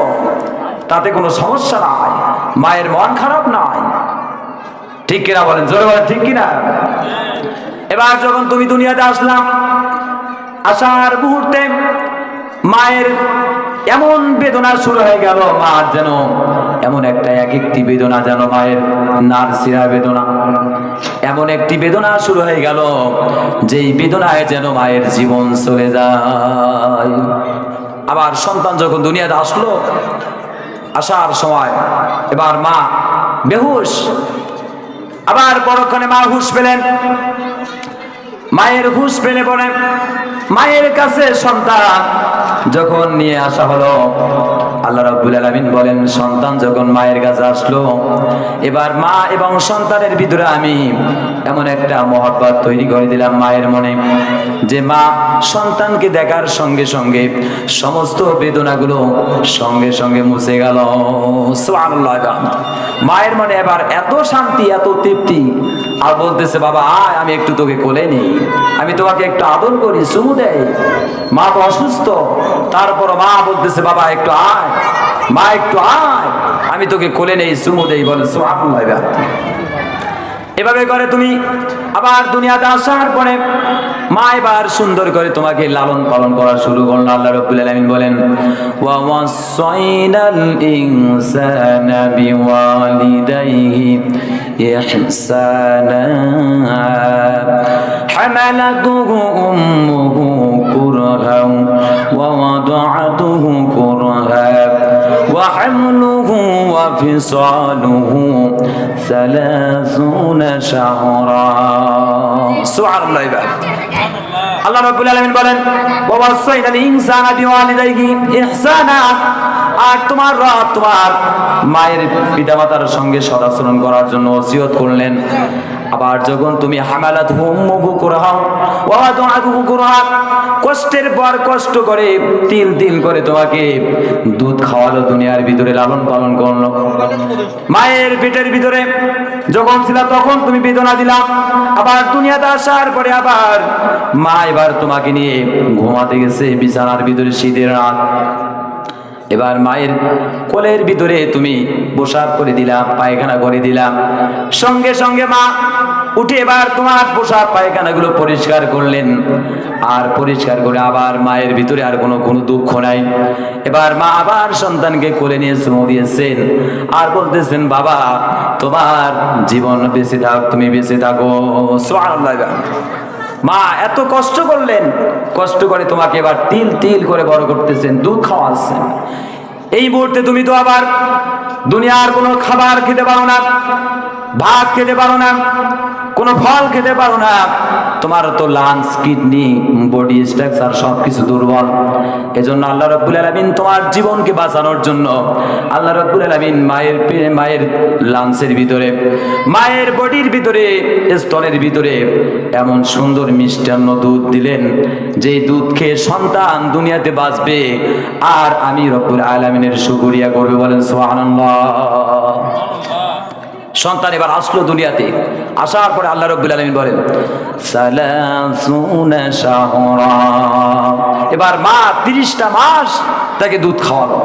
তাতে কোনো সমস্যা নাই, মায়ের মন খারাপ নাই। ঠিক কিনা বলেন, জোরে বলেন ঠিক কিনা? এবার যখন তুমি দুনিয়াতে আসলাম, আসার মুহূর্তে মায়ের এমন বেদনা শুরু হয়ে গেল, মার যেন এমন একটা এক একটি বেদনা, যেন মায়ের নার্সিরা বেদনা, এমন একটি বেদনা শুরু হয়ে গেল, যেই বেদনায় যেন মায়ের জীবন চলে যায়। আবার সন্তান যখন দুনিয়াতে আসলো, আসার সময় এবার মা বেহুশ, আবার পরক্ষণে মা হুঁশ পেলেন। মায়ের হুঁশ পেলে পরে মায়ের কাছে সন্তান যখন নিয়ে আসা হলো, আল্লাহ রাব্বুল আলামিন বলেন, সন্তান যখন মায়ের কাছে আসলো, এবার মা এবং সন্তানের ভিতরে আমি এমন একটা মহব্বত তৈরি করে দিলাম মায়ের মনে, যে মা সন্তানকে দেখার সঙ্গে সঙ্গে সমস্ত বেদনাগুলো সঙ্গে সঙ্গে মুছে গেল। সুবহানাল্লাহ। মায়ের মনে এবার এত শান্তি, এত তৃপ্তি, আর বলতেছে, বাবা আয়, আমি একটু তোকে কোলে নিই, আমি তোমাকে একটু আদর করি, চুমু দেই। মা তো অসুস্থ, তারপর মা বলতেছে, বাবা একটু আয়, মা একটু আয়, আমি তোকে কোলে নেই, চুমু দেই। বলে সুবহানাল্লাহ। এভাবে করে তুমি আবার দুনিয়াতে আসার পরে মা এবার সুন্দর করে তোমাকে লালন পালন করা শুরু করলো। আল্লাহ রাব্বুল আলামিন বলেন, ওয়া ওয়াসাইনাল ইনসানা বিওয়ালিদাইহি ইহসানা হামালাতুহু উম্মুহু কুরহান ওয়া ওয়াদাআতুহু কুরহান ওয়া হামলুহু ওয়া ফিসালুহু 30 শাহরা। সুবহানাল্লাহ। আল্লাহ রাব্বুল আলামিন বলেন, ওয়া ওয়াসাইনাল ইনসানা বিওয়ালিদাইহি ইহসানা, আর তোমার রব তোমার মায়ের পিতামাতার সঙ্গে সদাচরণ করার জন্য ওসিয়ত করলেন। আবার যখন তুমি হামালাতুহু উম্মুহু কুরহান ওয়া ওয়াদাআতুহু কুরহান, কষ্টের পর কষ্ট করে তিল তিল করে তোমাকে দুধ খাওয়ালো, দুনিয়ার ভিতরে লালন পালন করলো। মায়ের পেটের ভিতরে যখন ছিল তখন তুমি বেদনা দিলা, আবার দুনিয়াতে আসার পরে আবার মা এবার তোমাকে নিয়ে ঘুমাতে গেছে বিছানার ভিতরে, শীতের রাত। এবার মায়ের কোলের ভিতরে তুমি পোশাক করে দিলাম, পায়খানা করে দিলাম, সঙ্গে সঙ্গে মা উঠে এবার তোমার পোশাক পায়খানাগুলো পরিষ্কার করলেন। আর পরিষ্কার করে আবার মায়ের ভিতরে আর কোনো দুঃখ নাই। এবার মা আবার সন্তানকে কোলে নিয়ে চুমু দিয়েছেন আর বলতেছেন, বাবা তোমার জীবন বেঁচে থাক, তুমি বেঁচে থাকো। সুবহানাল্লাহ। মা এত কষ্ট করলেন, কষ্ট করে তোমাকে এবার তিল তিল করে বড় করতেছেন, দুধ খাওয়াচ্ছেন। এই মুহূর্তে তুমি তো আবার দুনিয়ার কোনো খাবার খেতে পারো না, ভাত খেতে পারো না, কোনো ফল খেতে পারো না, তোমার তো লাংস, কিডনি, বডি স্ট্রাকচার সবকিছু দুর্বল। এজন্য আল্লাহ রাব্বুল আলামিন তোমার জীবনকে বাঁচানোর জন্য আল্লাহ রাব্বুল আলামিন মায়ের লাংসের ভিতরে, মায়ের বডির ভিতরে, স্তনের ভিতরে এমন সুন্দর মিষ্টান্ন দুধ দিলেন, যেই দুধ খেয়ে সন্তান দুনিয়াতে বাঁচবে আর আমি রব্বুল আলামিনের শুকরিয়া করবে। বলেন সুবহানাল্লাহ। সন্তান এবার আসলো দুনিয়াতে, আসার পরে আল্লাহ রাব্বুল আলামিন বলেন সালাসুনা শাহরা, এবার মা 30টা মাস তাকে দুধ খাওয়ালো।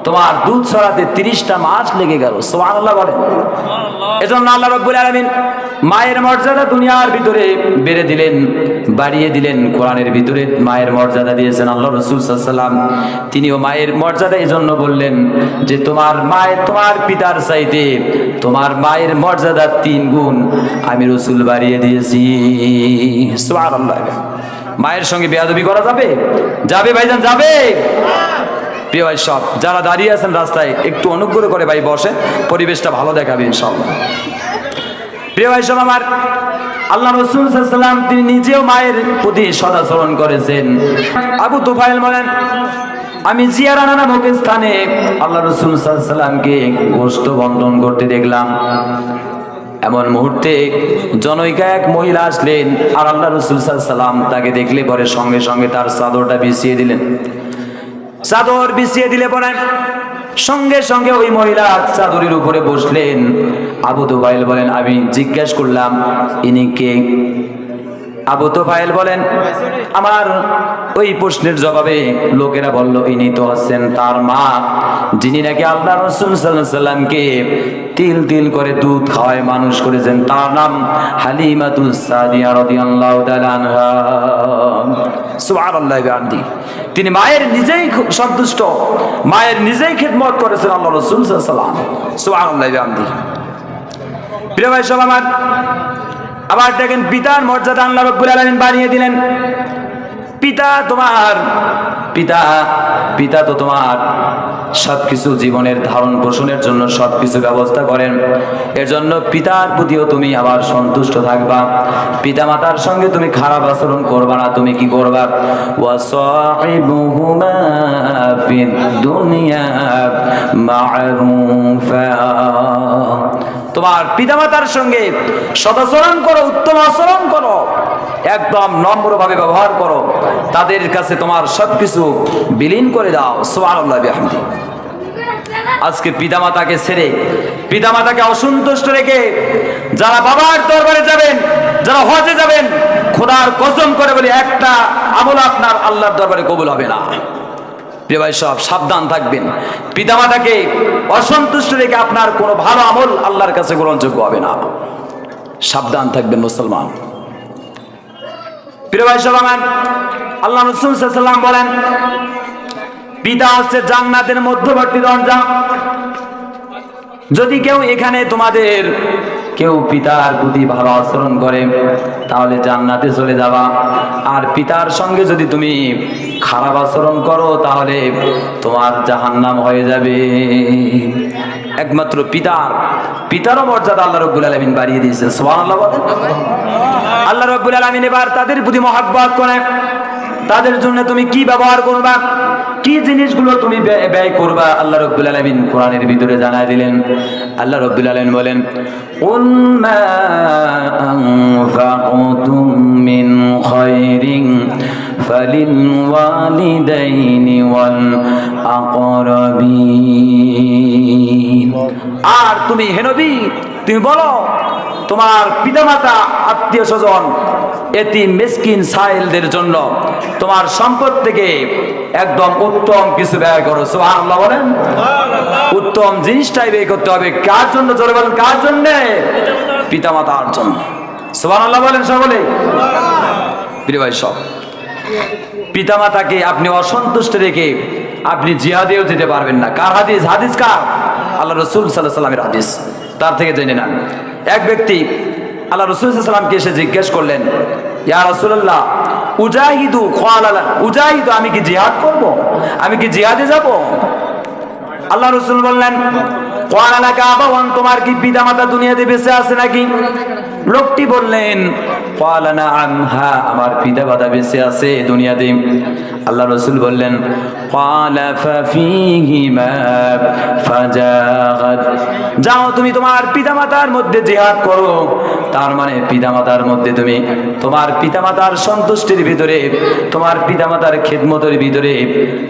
তোমার দুধ ছড়াতে 30টা মাস লেগে গেল। সুবহানাল্লাহ বলেন। এজন্য আল্লাহ রাব্বুল আলামিন মায়ের মর্যাদা দুনিয়ার ভিতরে বেড়ে দিলেন, বাড়িয়ে দিলেন। কোরআনের ভিতরে মায়ের মর্যাদা দিয়েছেন আল্লাহ রাসূল সাল্লাল্লাহু আলাইহি ওয়াসাল্লাম। তিনিও মায়ের মর্যাদা এজন্য বললেন যে তোমার মায়ের, তোমার পিতার চাইতে তোমার মায়ের মর্যাদা 3 গুণ আমি রাসূল বাড়িয়ে দিয়েছি। সুবহানাল্লাহ। মায়ের সঙ্গে বেয়াদবি করা যাবে? যাবে ভাইজান, যাবে? প্রিয় ভাই, সব যারা দাঁড়িয়ে আছেন রাস্তায় একটু অনুগ্রহ করে ভাই বসে, পরিবেশটা ভালো দেখাবে ইনশাআল্লাহ। প্রিয় ভাই সব আমার, আল্লাহ রাসূল সাল্লাল্লাহু আলাইহি ওয়াসাল্লাম তিনি নিজেও মায়ের প্রতি সদাচরণ করেছেন। আবু তুফাইল বলেন আমি জিয়ারানা নামক স্থানে আল্লাহ রাসূল সাল্লাল্লাহু আলাইহি ওয়াসাল্লামকে গোশত বন্টন করতে দেখলাম। এমন মুহূর্তে জনৈকা এক মহিলা আসলেন, আর আল্লাহ রাসূল সাল্লাল্লাহু আলাইহি ওয়াসাল্লাম তাকে দেখলে পরে সঙ্গে সঙ্গে তার চাদরটা বিছিয়ে দিলেন। চাদর বিছিয়ে দিলে পরে সঙ্গে সঙ্গে ওই মহিলা চাদরের উপরে বসলেন। আবু তুফাইল বলেন আমি জিজ্ঞেস করলাম ইনি কে? আবু তুফাইল বলেন আমার ওই প্রশ্নের জবাবে লোকেরা বলল ইনি তো হচ্ছেন তার মা, যিনি নাকি আল্লাহ রাসূল সাল্লাল্লাহু আলাইহি ওয়াসাল্লামকে তিল তিল করে দুধ খাওয়ায় মানুষ করেছেন। তার নাম হালিমাতুস সাদিয়া রাদিয়াল্লাহু তাআলা আনহা। সুবহানাল্লাহি ওয়া বিহামদিহি। তিনি মায়ের নিজেই সন্তুষ্ট, মায়ের নিজেই খিদমত করেছেন আল্লাহ রাসূল সাল্লাল্লাহু আলাইহি ওয়াসাল্লাম। সুবহানাল্লাহি ওয়া বিহামদিহি। প্রিয় ভাই সব আমার, আবার দেখেন পিতার মর্যাদা আল্লাহ রাব্বুল আলামিন বাড়িয়ে দিলেন। পিতা তোমার পিতা তো তোমার সবকিছু জীবনের ধারণ পোষণের জন্য সবকিছু ব্যবস্থা করেন। এর জন্য পিতার প্রতিও তুমি আবার সন্তুষ্ট থাকবা। পিতা মাতার সঙ্গে তুমি খারাপ আচরণ করবা না। তুমি কি করবা? ওয়াসাহিবুহুমা ফিদ দুনিয়া মা'রুফা, তোমার পিতামাতার সঙ্গে সদাচরণ করো, উত্তম আচরণ করো, একদম নম্রভাবে ব্যবহার করো, তাদের কাছে তোমার সবকিছু বিলীন করে দাও। সুবহানাল্লাহ বিহামদিহি। আজকে পিতামাতাকে ছেড়ে, পিতামাতাকে অসন্তুষ্ট রেখে যারা বাবার দরবারে যাবেন, যারা হজে যাবেন, খোদার কসম করে বলি একটা আমল আপনার আল্লাহর দরবারে কবুল হবে না। প্রিয় ভাই সব সাবধান থাকবেন। পিতামাতাকে অসন্তুষ্ট রেখে আপনার কোনো ভালো আমল আল্লাহর কাছে গ্রহণযোগ্য হবে না। সাবধান থাকবেন মুসলমান। প্রিয় ভাই সব আমার, আল্লাহ রাসূল সাল্লাল্লাহু আলাইহি ওয়াসাল্লাম বলেন পিতা হচ্ছে জান্নাতের মধ্যবর্তী দরজা। যদি কেউ এখানে তোমাদের কেউ পিতার প্রতি ভালো আচরণ করে তাহলে জান্নাতে চলে যাবা, আর পিতার সঙ্গে যদি তুমি খারাপ আচরণ করো তাহলে তোমার জাহান্নাম হয়ে যাবে। একমাত্র পিতারও মর্যাদা আল্লাহ রাব্বুল আলামিন বাড়িয়ে দিয়েছেন। সুবহানাল্লাহ বলেন। আল্লাহ রাব্বুল আলামিন এবার তাদের প্রতি মহব্বত করে তাদের জন্য তুমি কি ব্যবহার করবা, কি জিনিসগুলো তুমি ব্যয় করবা, আল্লাহ রাব্বুল আলামিন কোরআনের ভিতরে জানায় দিলেন। আল্লাহ রাব্বুল আলামিন বলেন কুল মা আনফাকতুম মিন খায়রিন ফালিল ওয়ালিদাইনি ওয়াল আকরাবিন। আর তুমি হে নবী তুমি বলো তোমার পিতামাতা, আত্মীয় স্বজন, এতিম মিসকিন সাইলদের জন্য তোমার সম্পদ থেকে একদম উত্তম কিছু ব্যয় করো। সুবহানাল্লাহ বলেন। উত্তম জিনিসটাই ব্যয় করতে হবে। কার জন্য? জোরে বলেন, কার জন্য? পিতামাতার জন্য। সুবহানাল্লাহ বলেন সকলে। প্রিয় ভাই সব, পিতামাতাকে আপনি অসন্তুষ্ট রেখে আপনি জিহাদেও যেতে পারবেন না। কার হাদিস? হাদিস কার? আল্লাহ রাসূল সাল্লাল্লাহু আলাইহি ওয়াসাল্লামের হাদিস। তার থেকে জেনে নেন। এক ব্যক্তি আল্লাহ রাসূল সাল্লাল্লাহু আলাইহি ওয়াসাল্লামকে এসে জিজ্ঞেস করলেন ইয়া রাসূলুল্লাহ উজাহিদু, ক্বালা লা উজাহিদু, আমি কি জিহাদ করব? আমি কি জিহাদে যাব? আল্লাহ রাসূল বললেন, ক্বালা লাকা আবাওয়ান, তোমার কি পিতামাতা দুনিয়াতে বেঁচে আছে নাকি? লোকটি বললেন, ক্বালা নাআম, হ্যাঁ আমার পিতামাতা বেঁচে আছে দুনিয়াতে। আল্লাহ রাসূল বললেন, ক্বালা ফাফীহিমা ফাজাগাত, যাও তুমি তোমার পিতামাতার মধ্যে জিহাদ করো। তার মানে পিতামাতার মধ্যে তুমি তোমার পিতামাতার সন্তুষ্টির ভিতরে, তোমার পিতামাতার খেদমতের ভিতরে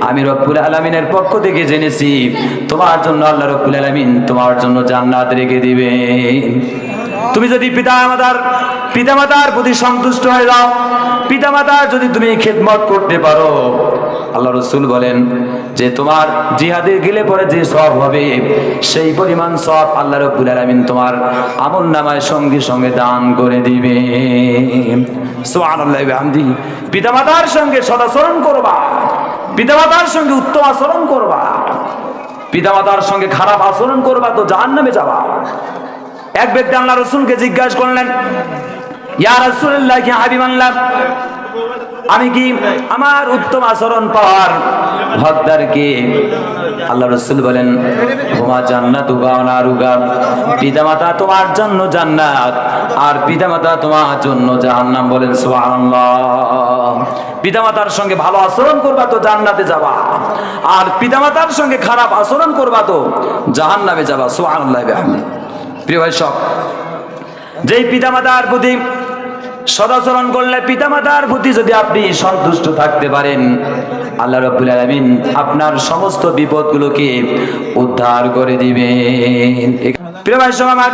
আমি রব্বুল আলামিনের পক্ষ থেকে জেনেছি তোমার জন্য আল্লাহ রব্বুল আলামিন তোমার জন্য জান্নাত রেখে দিবে। তুমি যদি পিতামাতার প্রতি সন্তুষ্ট হয়ে যাও, পিতামাতার যদি তুমি খেদমত করতে পারো, আল্লাহ রাসূল বলেন যে তোমার জিহাদে গেলে পরে যে সওয়াব হবে সেই পরিমাণ সওয়াব আল্লাহ রাব্বুল আলামিন তোমার আমলনামায় সঙ্গে সঙ্গে দান করে দিবে। সুবহানাল্লাহি ওয়া বিহামদিহি। পিতামাতার সঙ্গে সদাচরণ করবা, পিতামাতার সঙ্গে উত্তম আচরণ করবা, পিতামাতার সঙ্গে খারাপ আচরণ করবা তো জাহান্নামে যাবা। এক ব্যক্তি আল্লাহ রাসূলকে জিজ্ঞাসা করলেন, ইয়া রাসূলুল্লাহ, ইয়া হাবিবাল্লাহ, আমি কি আমার উত্তম আচরণ পাওয়ার হকদার কি? আল্লাহ রাসূল বলেন, হুমা জান্নাতুকা ওয়া নারুকা, পিতামাতা তোমার জন্য জান্নাত আর পিতামাতা তোমার জন্য জাহান্নাম। বলেন সুবহানাল্লাহ। পিতামাতার সঙ্গে ভালো আচরণ করবা তো জান্নাতে যাবা, আর পিতামাতার সঙ্গে খারাপ আচরণ করবা তো জাহান্নামে যাবা। সুবহানাল্লাহ। প্রিয় ভাই সব, যেই পিতামাতার প্রতি সদাচরণ করলে, পিতামাতার প্রতি যদি আপনি সন্তুষ্ট থাকতে পারেন, আল্লাহ রাব্বুল আলামিন আপনার সমস্ত বিপদগুলোকে উদ্ধার করে দিবেন। প্রিয় ভাই সব আমার,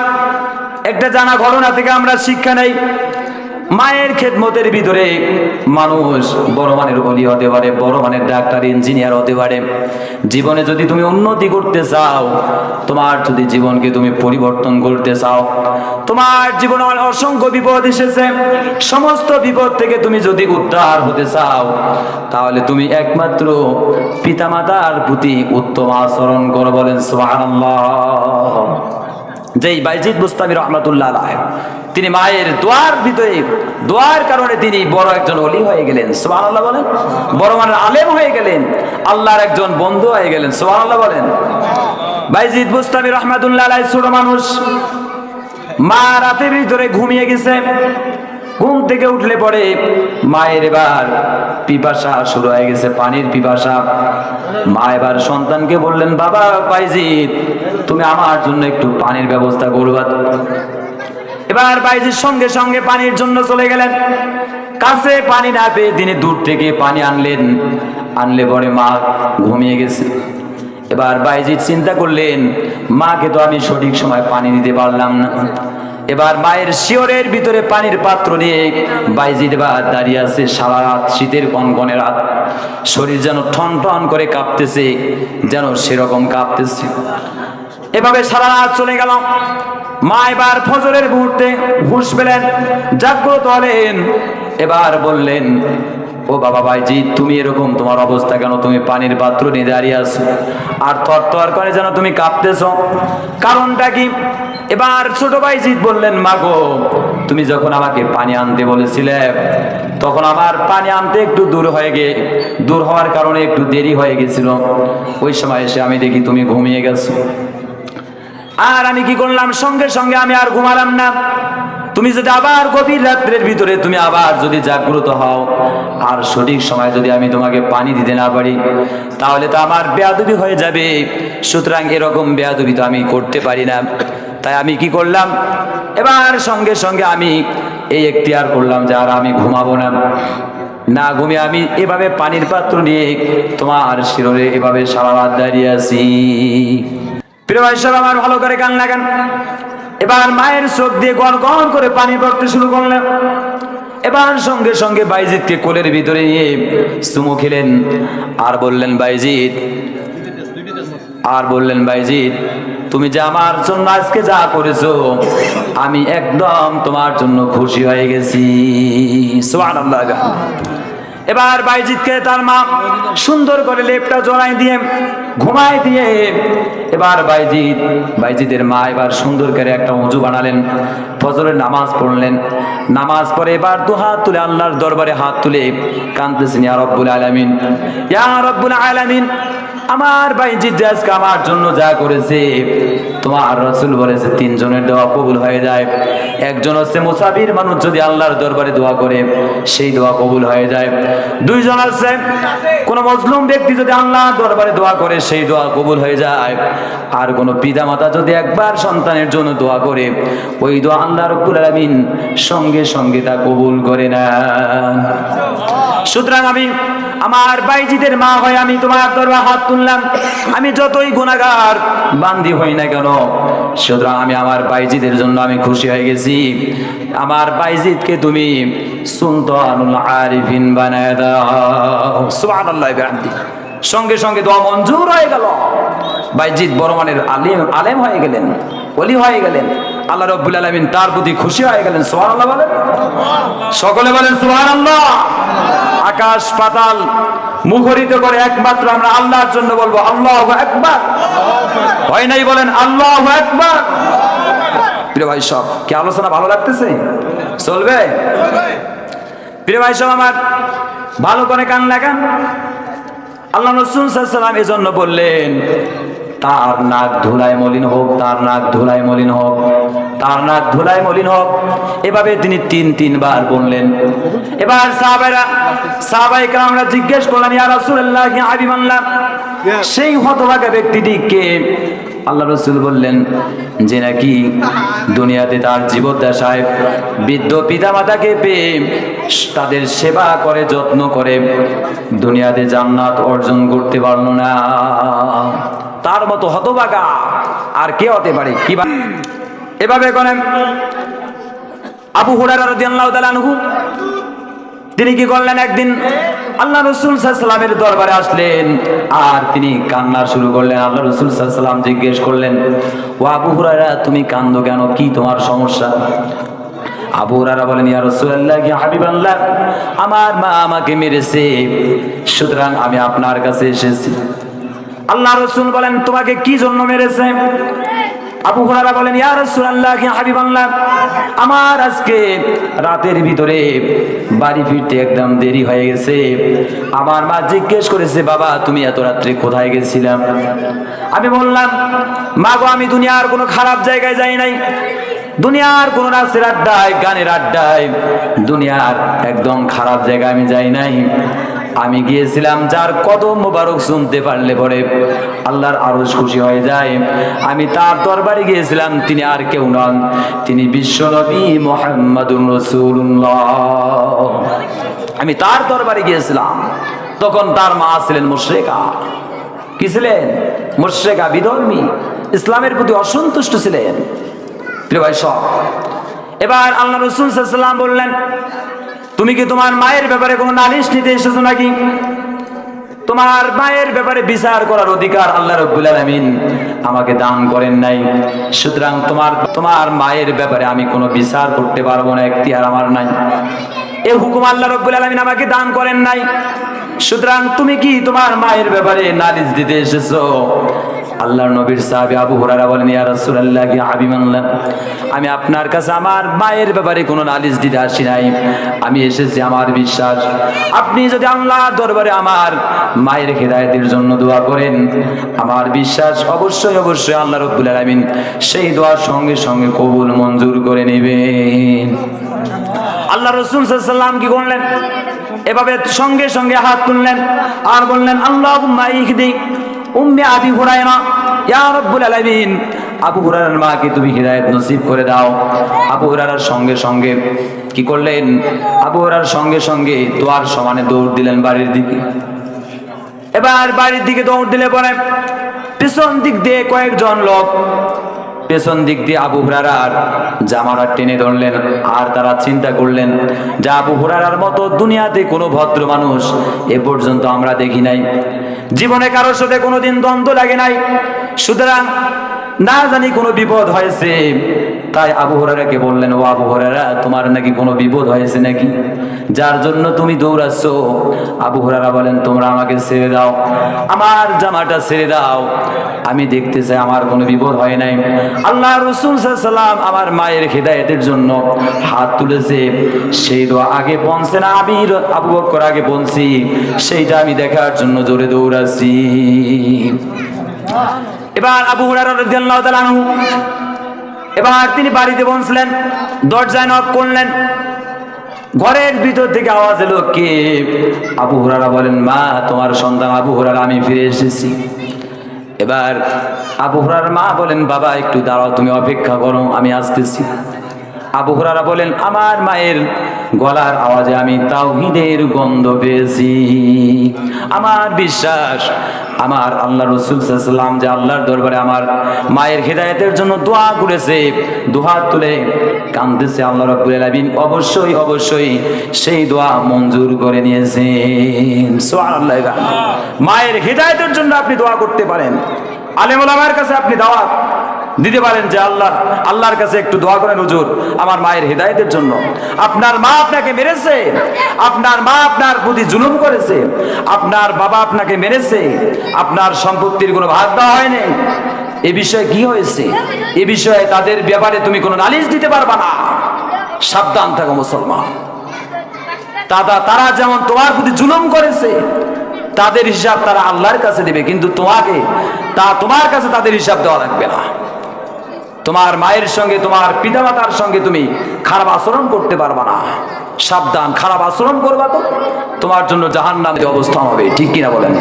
একটা জানা ঘটনা থেকে আমরা শিক্ষা নেই। মায়ের খেদমতের ভিতরে মানুষ বড় মানের ওলি হতে পারে, বড় মানের ডাক্তার, ইঞ্জিনিয়ার হতে পারে। জীবনে যদি তুমি উন্নতি করতে চাও, তোমার যদি জীবনকে তুমি পরিবর্তন করতে চাও, তোমার জীবনে অসংখ্য বিপদ এসেছে, সমস্ত বিপদ থেকে তুমি যদি উদ্ধার হতে চাও, তাহলে তুমি একমাত্র পিতামাতার প্রতি উত্তম আচরণ করো। বলেন সুবহানাল্লাহ। যেই বাইজিদ বুস্তামি রহমাতুল্লাহ আলাইহি, তিনি মায়ের দোয়ার ভিতরে, দোয়ার কারণে তিনি বড় একজন ওলি হয়ে গেলেন। সুবহানাল্লাহ বলেন। বড় মানের আলেম হয়ে গেলেন, আল্লাহর একজন বন্ধু হয়ে গেলেন। সুবহানাল্লাহ বলেন। বাইজিদ বুস্তামি রহমাতুল্লাহ আলাইহি ছোট মানুষ, মা রাতের ভিতরে ঘুমিয়ে গেছে। ঘুম থেকে উঠলে পরে মায়ের এবার পিপাসা শুরু হয়ে গেছে, পানির পিপাসা। মা এবার সন্তানকে বললেন, বাবা বাইজিদ, তুমি আমার জন্য একটু পানির ব্যবস্থা করবা। এবার বাইজিদ সঙ্গে সঙ্গে পানির জন্য চলে গেলেন। কাছে পানি না পেয়ে তিনি দূর থেকে পানি আনলেন। আনলে পরে মা ঘুমিয়ে গেছে। এবার বাইজিদ চিন্তা করলেন, মাকে তো আমি সঠিক সময় পানি দিতে পারলাম না। এবার মায়ের শিয়রের ভিতরে পানির পাত্র নিয়ে বাইজিদ এবার দাঁড়িয়ে আছে। সারা রাত, শীতের কনকনে রাত, শরীর যেন ঠন ঠন করে কাঁপতেছে, যেন সেরকম কাঁপতেছে। এভাবে সারা রাত চলে গেল। মা এবার ফজরের মুহূর্তে হুঁশ পেলেন, জাগ্রত হলেন। এবার বললেন, ও বাবা বাইজিদ, তুমি এরকম তোমার অবস্থা কেন? তুমি পানির পাত্র নিয়ে দাঁড়িয়ে আছো আর থরথর করে যেন তুমি কাঁপতেছো, কারণটা কি? এবার ছোট বাইজিদ বললেন, মা গো, তুমি যখন আমাকে পানি আনতে বলেছিলে, তখন আমার পানি আনতে একটু দূর হওয়ার কারণে একটু দেরি হয়ে গেছিল। ওই সময় এসে আমি দেখি তুমি ঘুমিয়ে গেছো। আর আমি কি করলাম, সঙ্গে সঙ্গে আমি আর ঘুমালাম না। তুমি যদি আবার গভীর রাত্রের ভিতরে তুমি আবার যদি জাগ্রত হও আর সঠিক সময় যদি আমি তোমাকে পানি দিতে না পারি, তাহলে তো আমার বেয়াদবি হয়ে যাবে। সুতরাং এরকম বেয়াদবি তো আমি করতে পারি না। তাই আমি কি করলাম, এবার সঙ্গে সঙ্গে আমি এই এখতিয়ার করলাম যে আর আমি ঘুমাবো না। না ঘুমিয়ে আমি এভাবে পানির পাত্র নিয়ে তোমার শিররে এভাবে সারা রাত দাঁড়িয়ে আছি। প্রিয় ভাই সব আমার, ভালো করে কান লাগান। এবার মায়ের চোখ দিয়ে গড় গড় করে পানি পড়তে শুরু করলেন। এবার সঙ্গে সঙ্গে বাইজিদকে কোলের ভিতরে নিয়ে চুমু খেলেন আর বললেন, বাইজিদ, তুমি যে আমার জন্য আজকে যা করেছো, আমি একদম তোমার জন্য খুশি হয়ে গেছি। সুবহানাল্লাহ। এবার বাইজিদকে তার মা সুন্দর করে লেপটা জড়াই দিয়ে ঘুমাই দিয়ে, এবার বাইজিদের মা এবার সুন্দর করে একটা ওযু বানালেন, ফজরের নামাজ পড়লেন। নামাজ পড়ে এবার দু হাত তুলে আল্লাহর দরবারে হাত তুলে কাঁদতেছেন, ইয়া রব্বুল আলামিন, ইয়া রব্বুল আলামিন, আমার বাইজিদ আজকে আমার জন্য যা করেছে, তোমার রাসূল বলেছে 3 জনের দোয়া কবুল হয়ে যায়। একজন হচ্ছে মুসাফির মানুষ, যদি আল্লাহর দরবারে দোয়া করে সেই দোয়া কবুল হয়ে যায়। 2 জন আছে কোন মজলুম ব্যক্তি যদি আল্লাহর দরবারে দোয়া করে সেই দোয়া কবুল হয়ে যায়। আর কোন পিতামাতা যদি একবার সন্তানের জন্য দোয়া করে ওই দোয়া আল্লাহ রাব্বুল আলামিন সঙ্গে সঙ্গে তা কবুল করে না। সুতরাং আমি আমার বাইজিদের মা হয় আমি তোমার দরবারে হাত তুললাম। আমি যতই গুনাহগার বান্দি হই না কেন, সুতরাং আমি আমার বাইজিদের জন্য আমি খুশি হয়ে গেছি। আমার বাইজিদকে তুমি সুলতানুল আরিফিন বানায় দাও। সুবহানাল্লাহ বিহামদি। সঙ্গে সঙ্গে দোয়া মঞ্জুর হয়ে গেল। বাইজিদ বড় মানের আলেম হয়ে গেলেন, ওলি হয়ে গেলেন। আল্লাহ রাব্বুল আলামিন তার প্রতি খুশি হয়ে গেলেন। সুবহানাল্লাহ বলেন, সকলে বলেন সুবহানাল্লাহ। আকাশ পাতাল মুখরিত করে একমাত্র আমরা আল্লাহর জন্য বলবো আল্লাহু আকবার। হয় নাই বলেন আল্লাহু আকবার। প্রিয় ভাই সব, কি আলোচনা ভালো লাগতেছে? চলবে? প্রিয় ভাই সব আমার, ভালো করে কান লাগান। আল্লাহ রাসূল সাল্লাল্লাহু আলাইহি ওয়াসাল্লাম এজন্য বললেন তার নাক ধুলায় মলিন হোক, তার নাক ধুলায় মলিন হোক, তার নাক ধুলায় মলিন হোক। এভাবে তিনি 3বার বললেন। এবার সাহাবায়ে কেরামরা জিজ্ঞেস করলেন, ইয়া রাসূলুল্লাহ ইয়া হাবিবাল্লাহ, সেই হতভাগা ব্যক্তিটি কে? আল্লাহ রাসূল বললেন যে নাকি দুনিয়াতে তার জীবদ্দশায় বৃদ্ধ পিতামাতাকে পেয়ে তাদের সেবা করে, যত্ন করে দুনিয়াতে জান্নাত অর্জন করতে পারল না। তার মতো হতভাগা আর কে হতে পারে? কি এভাবে করেন আবু হুরায়রা রাদিয়াল্লাহু তাআলা আনহু, তিনি কি করলেন, একদিন আল্লাহ রাসূল সাল্লাল্লাহু আলাইহি ওয়াসাল্লামের দরবারে আসলেন আর তিনি কান্না শুরু করলেন। আল্লাহ রাসূল সাল্লাল্লাহু আলাইহি ওয়াসাল্লাম জিজ্ঞেস করলেন, ও আবু হুরায়রা, তুমি কান্দো কেন? কি তোমার সমস্যা? আবু হুরায়রা বলেন, ইয়া রাসূলুল্লাহ ইয়া হাবিবাল্লাহ, আমার মা আমাকে মেরেছে, সুতরাং আমি আপনার কাছে এসেছি। আল্লাহ রাসূল বলেন, তোমাকে কি জন্য মেরেছে? আবু হুরায়রা বলেন, ইয়া রাসূলুল্লাহ ইয়া হাবিবাল্লাহ, আমার আজকে রাতের ভিতরে বাড়ি ফিরতে একদম দেরি হয়ে গেছে। আমার মা জিজ্ঞেস করেছে, বাবা তুমি এত রাত্রে কোথায় গেছিলাম? আমি বললাম, মা গো, আমি দুনিয়ার কোনো খারাপ জায়গায় যাই নাই, দুনিয়ার কোন নাচের আড্ডায়, গানের আড্ডায়, দুনিয়ার একদম খারাপ জায়গায় আমি যাই নাই। আমি গিয়েছিলাম যার কদম মোবারক শুনতে পারলে পরে আল্লাহর আরশ খুশি হয়ে যায়। আমি তার দরবারে গিয়েছিলাম। তিনি আর কেউ নন, তিনি বিশ্বনবী মুহাম্মাদুর রাসূলুল্লাহ। আমি তার দরবারে গিয়েছিলাম, তখন তার মা ছিলেন মুশরিকা। কি ছিলেন? মুশরিকা, বিধর্মী, ইসলামের প্রতি অসন্তুষ্ট ছিলেন। প্রিয় ভাই সব, এবার আল্লাহ রাসূল সাল্লাল্লাহু আলাইহি ওয়াসাল্লাম বললেন, তুমি কি তোমার মায়ের ব্যাপারে কোনো নালিশ নিতে এসেছো নাকি? তোমার মায়ের ব্যাপারে বিচার করার অধিকার আল্লাহ রাব্বুল আলামিন আমাকে দান করেন নাই, সুতরাং তোমার মায়ের ব্যাপারে আমি কোনো বিচার করতে পারবো না, এখতিয়ার আমার নাই। এই হুকুম আল্লাহ রাব্বুল আলামিন আমাকে দান করেন নাই, সুতরাং তুমি কি তোমার মায়ের ব্যাপারে নালিশ দিতে এসেছো? আল্লাহর নবীর সাহাবী আবু হুরায়রা বলেন, ইয়া রাসূলুল্লাহ ইয়া হাবিবাল্লাহ, আমি আপনার কাছে আমার মায়ের ব্যাপারে কোনো নালিশ দিতে আসি নাই, আমি এসেছি আমার বিশ্বাস। আপনি যদি আল্লাহর দরবারে আমার মায়ের হেদায়েতের জন্য দোয়া করেন, আমার বিশ্বাস অবশ্যই অবশ্যই আল্লাহ রাব্বুল আলামিন সেই দোয়ার সঙ্গে সঙ্গে কবুল মঞ্জুর করে নেবেন। আল্লাহ রাসূল সাল্লাল্লাহু আলাইহি ওয়াসাল্লাম কি করলেন? এভাবে সঙ্গে সঙ্গে হাত তুললেন আর বললেন, আল্লাহুম্মা ইহদি উম্মে আবি হুরায়রা, ইয়া রাব্বুল আলামিন, আবু হুরায়রার মাকে তুমি হিদায়াত নসিব করে দাও। আবু হুরায়রার সঙ্গে সঙ্গে কি করলেন? আবু হুরায়রার সঙ্গে সঙ্গে দোয়ার সমানে দৌড় দিলেন বাড়ির দিকে। এবার বাড়ির দিকে দৌড় দিলে পরে পেছন দিক দিয়ে কয়েকজন লোক পেছন দিক দিয়ে আবু হুরায়রার জামাটা টেনে ধরলেন। আর তারা চিন্তা করলেন যে আবু হুরায়রার মতো দুনিয়াতে কোনো ভদ্র মানুষ এ পর্যন্ত আমরা দেখি নাই, জীবনে কারোর সাথে কোনোদিন দ্বন্দ্ব লাগে নাই, সুতরাং না জানি কোনো বিপদ হয়েছে। তাই আবু হুরায়রাকে বললেন, ও আবু হুরায়রা, তোমার নাকি কোনো বিপদ হয়েছে নাকি, যার জন্য তুমি দৌড়াচ্ছ? আবু হুরায়রা বলেন, তোমরা আমাকে ছেড়ে দাও, আমার জামাটা ছেড়ে দাও, আমি দেখতে চাই আমার কোনো বিপদ হয় নাই। আল্লাহ রাসূল সাল্লাল্লাহু আলাইহি ওয়াসাল্লাম আমার মায়ের হিদায়াতের জন্য হাত তুলেছে, সেই দোয়া আগে পৌঁছে না আমি আবু বকর আগে পৌঁছি, সেইটা আমি দেখার জন্য জোরে দৌড়াচ্ছি। এবার আবু হুরায়রা রাদিয়াল্লাহু তাআলা আনহু এবার তিনি বাড়িতে পৌঁছলেন, দরজায় নক করলেন, ঘরের ভিতর থেকে আওয়াজ এলো, কে? আবু হুরায়রা বলেন, মা, তোমার সন্তান আবু হুরায়রা, আমি ফিরে এসেছি। এবার আবু হুরায়রার মা বলেন, বাবা একটু দাঁড়াও, তুমি অপেক্ষা করো, আমি আসতেছি। আবু হুরায়রা বলেন, আমার মায়ের গলার আওয়াজে আমি তাওহীদের গন্ধ পেয়েছি। আমার বিশ্বাস আমার আল্লাহ রাসূল সাল্লাল্লাহু আলাইহি ওয়াসাল্লাম যে আল্লাহর দরবারে আমার মায়ের হিদায়াতের জন্য দোয়া করেছে, দুহাত তুলে কাঁদতেছে, আল্লাহ রাব্বুল আলামিন অবশ্যই অবশ্যই সেই দোয়া মঞ্জুর করে নিয়েছেন। সুবহানাল্লাহ। মায়ের হিদায়াতের জন্য আপনি দোয়া করতে পারেন, আলেম ওলামার কাছে আপনি দাওয়াত দিতে পারেন যে আল্লাহর কাছে একটু দোয়া করেন, হুজুর আমার মায়ের হিদায়াতের জন্য। আপনার মা আপনাকে মেরেছে, আপনার মা আপনার প্রতি জুলুম করেছে, আপনার বাবা আপনাকে মেরেছে, আপনার সম্পত্তির কোনো ভাগ দেওয়া হয়নি, এ বিষয়ে কি হয়েছে, এ বিষয়ে তাদের ব্যাপারে তুমি কোনো নালিশ দিতে পারবা না। সাবধান থাকো মুসলমান। তারা যেমন তোমার প্রতি জুলুম করেছে, তাদের হিসাব তারা আল্লাহর কাছে দেবে, কিন্তু তোমার কাছে তাদের হিসাব দেওয়া লাগবে না। তোমার মায়ের সঙ্গে, তোমার পিতামাতার সঙ্গে তুমি খারাপ আচরণ করতে পারবা না। সাবধান, খারাপ আচরণ করবা তো তোমার জন্য জাহান্নামের অবস্থান হবে। ঠিক কিনা বলেন?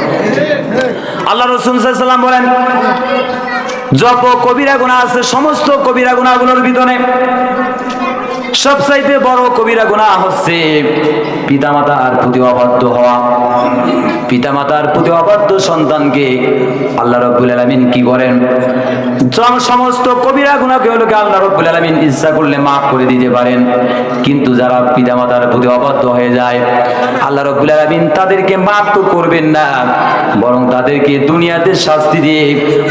আল্লাহ রাসূল সাল্লাল্লাহু আলাইহি ওয়াসাল্লাম বলেন, যত কবিরা গুনাহ আছে, সমস্ত কবিরা গুনাহগুলোর ভিতরে সবচাইতে বড় কবিরা গুনাহ হচ্ছে পিতামাতার প্রতি অবাধ্য হওয়া। পিতামাতার প্রতি অবাধ্য সন্তানকে আল্লাহ রাব্বুল আলামিন কি করেন? সমস্ত কবিরা গুনাহকে হলো আল্লাহ রাব্বুল আলামিন ইচ্ছা করলে মাফ করে দিতে পারেন, কিন্তু যারা পিতামাতার প্রতি অবাধ্য হয়ে যায়, আল্লাহ রাব্বুল আলামিন তাদেরকে মাফ তো করবেন না, বরং তাদেরকে দুনিয়াতে শাস্তি দিয়ে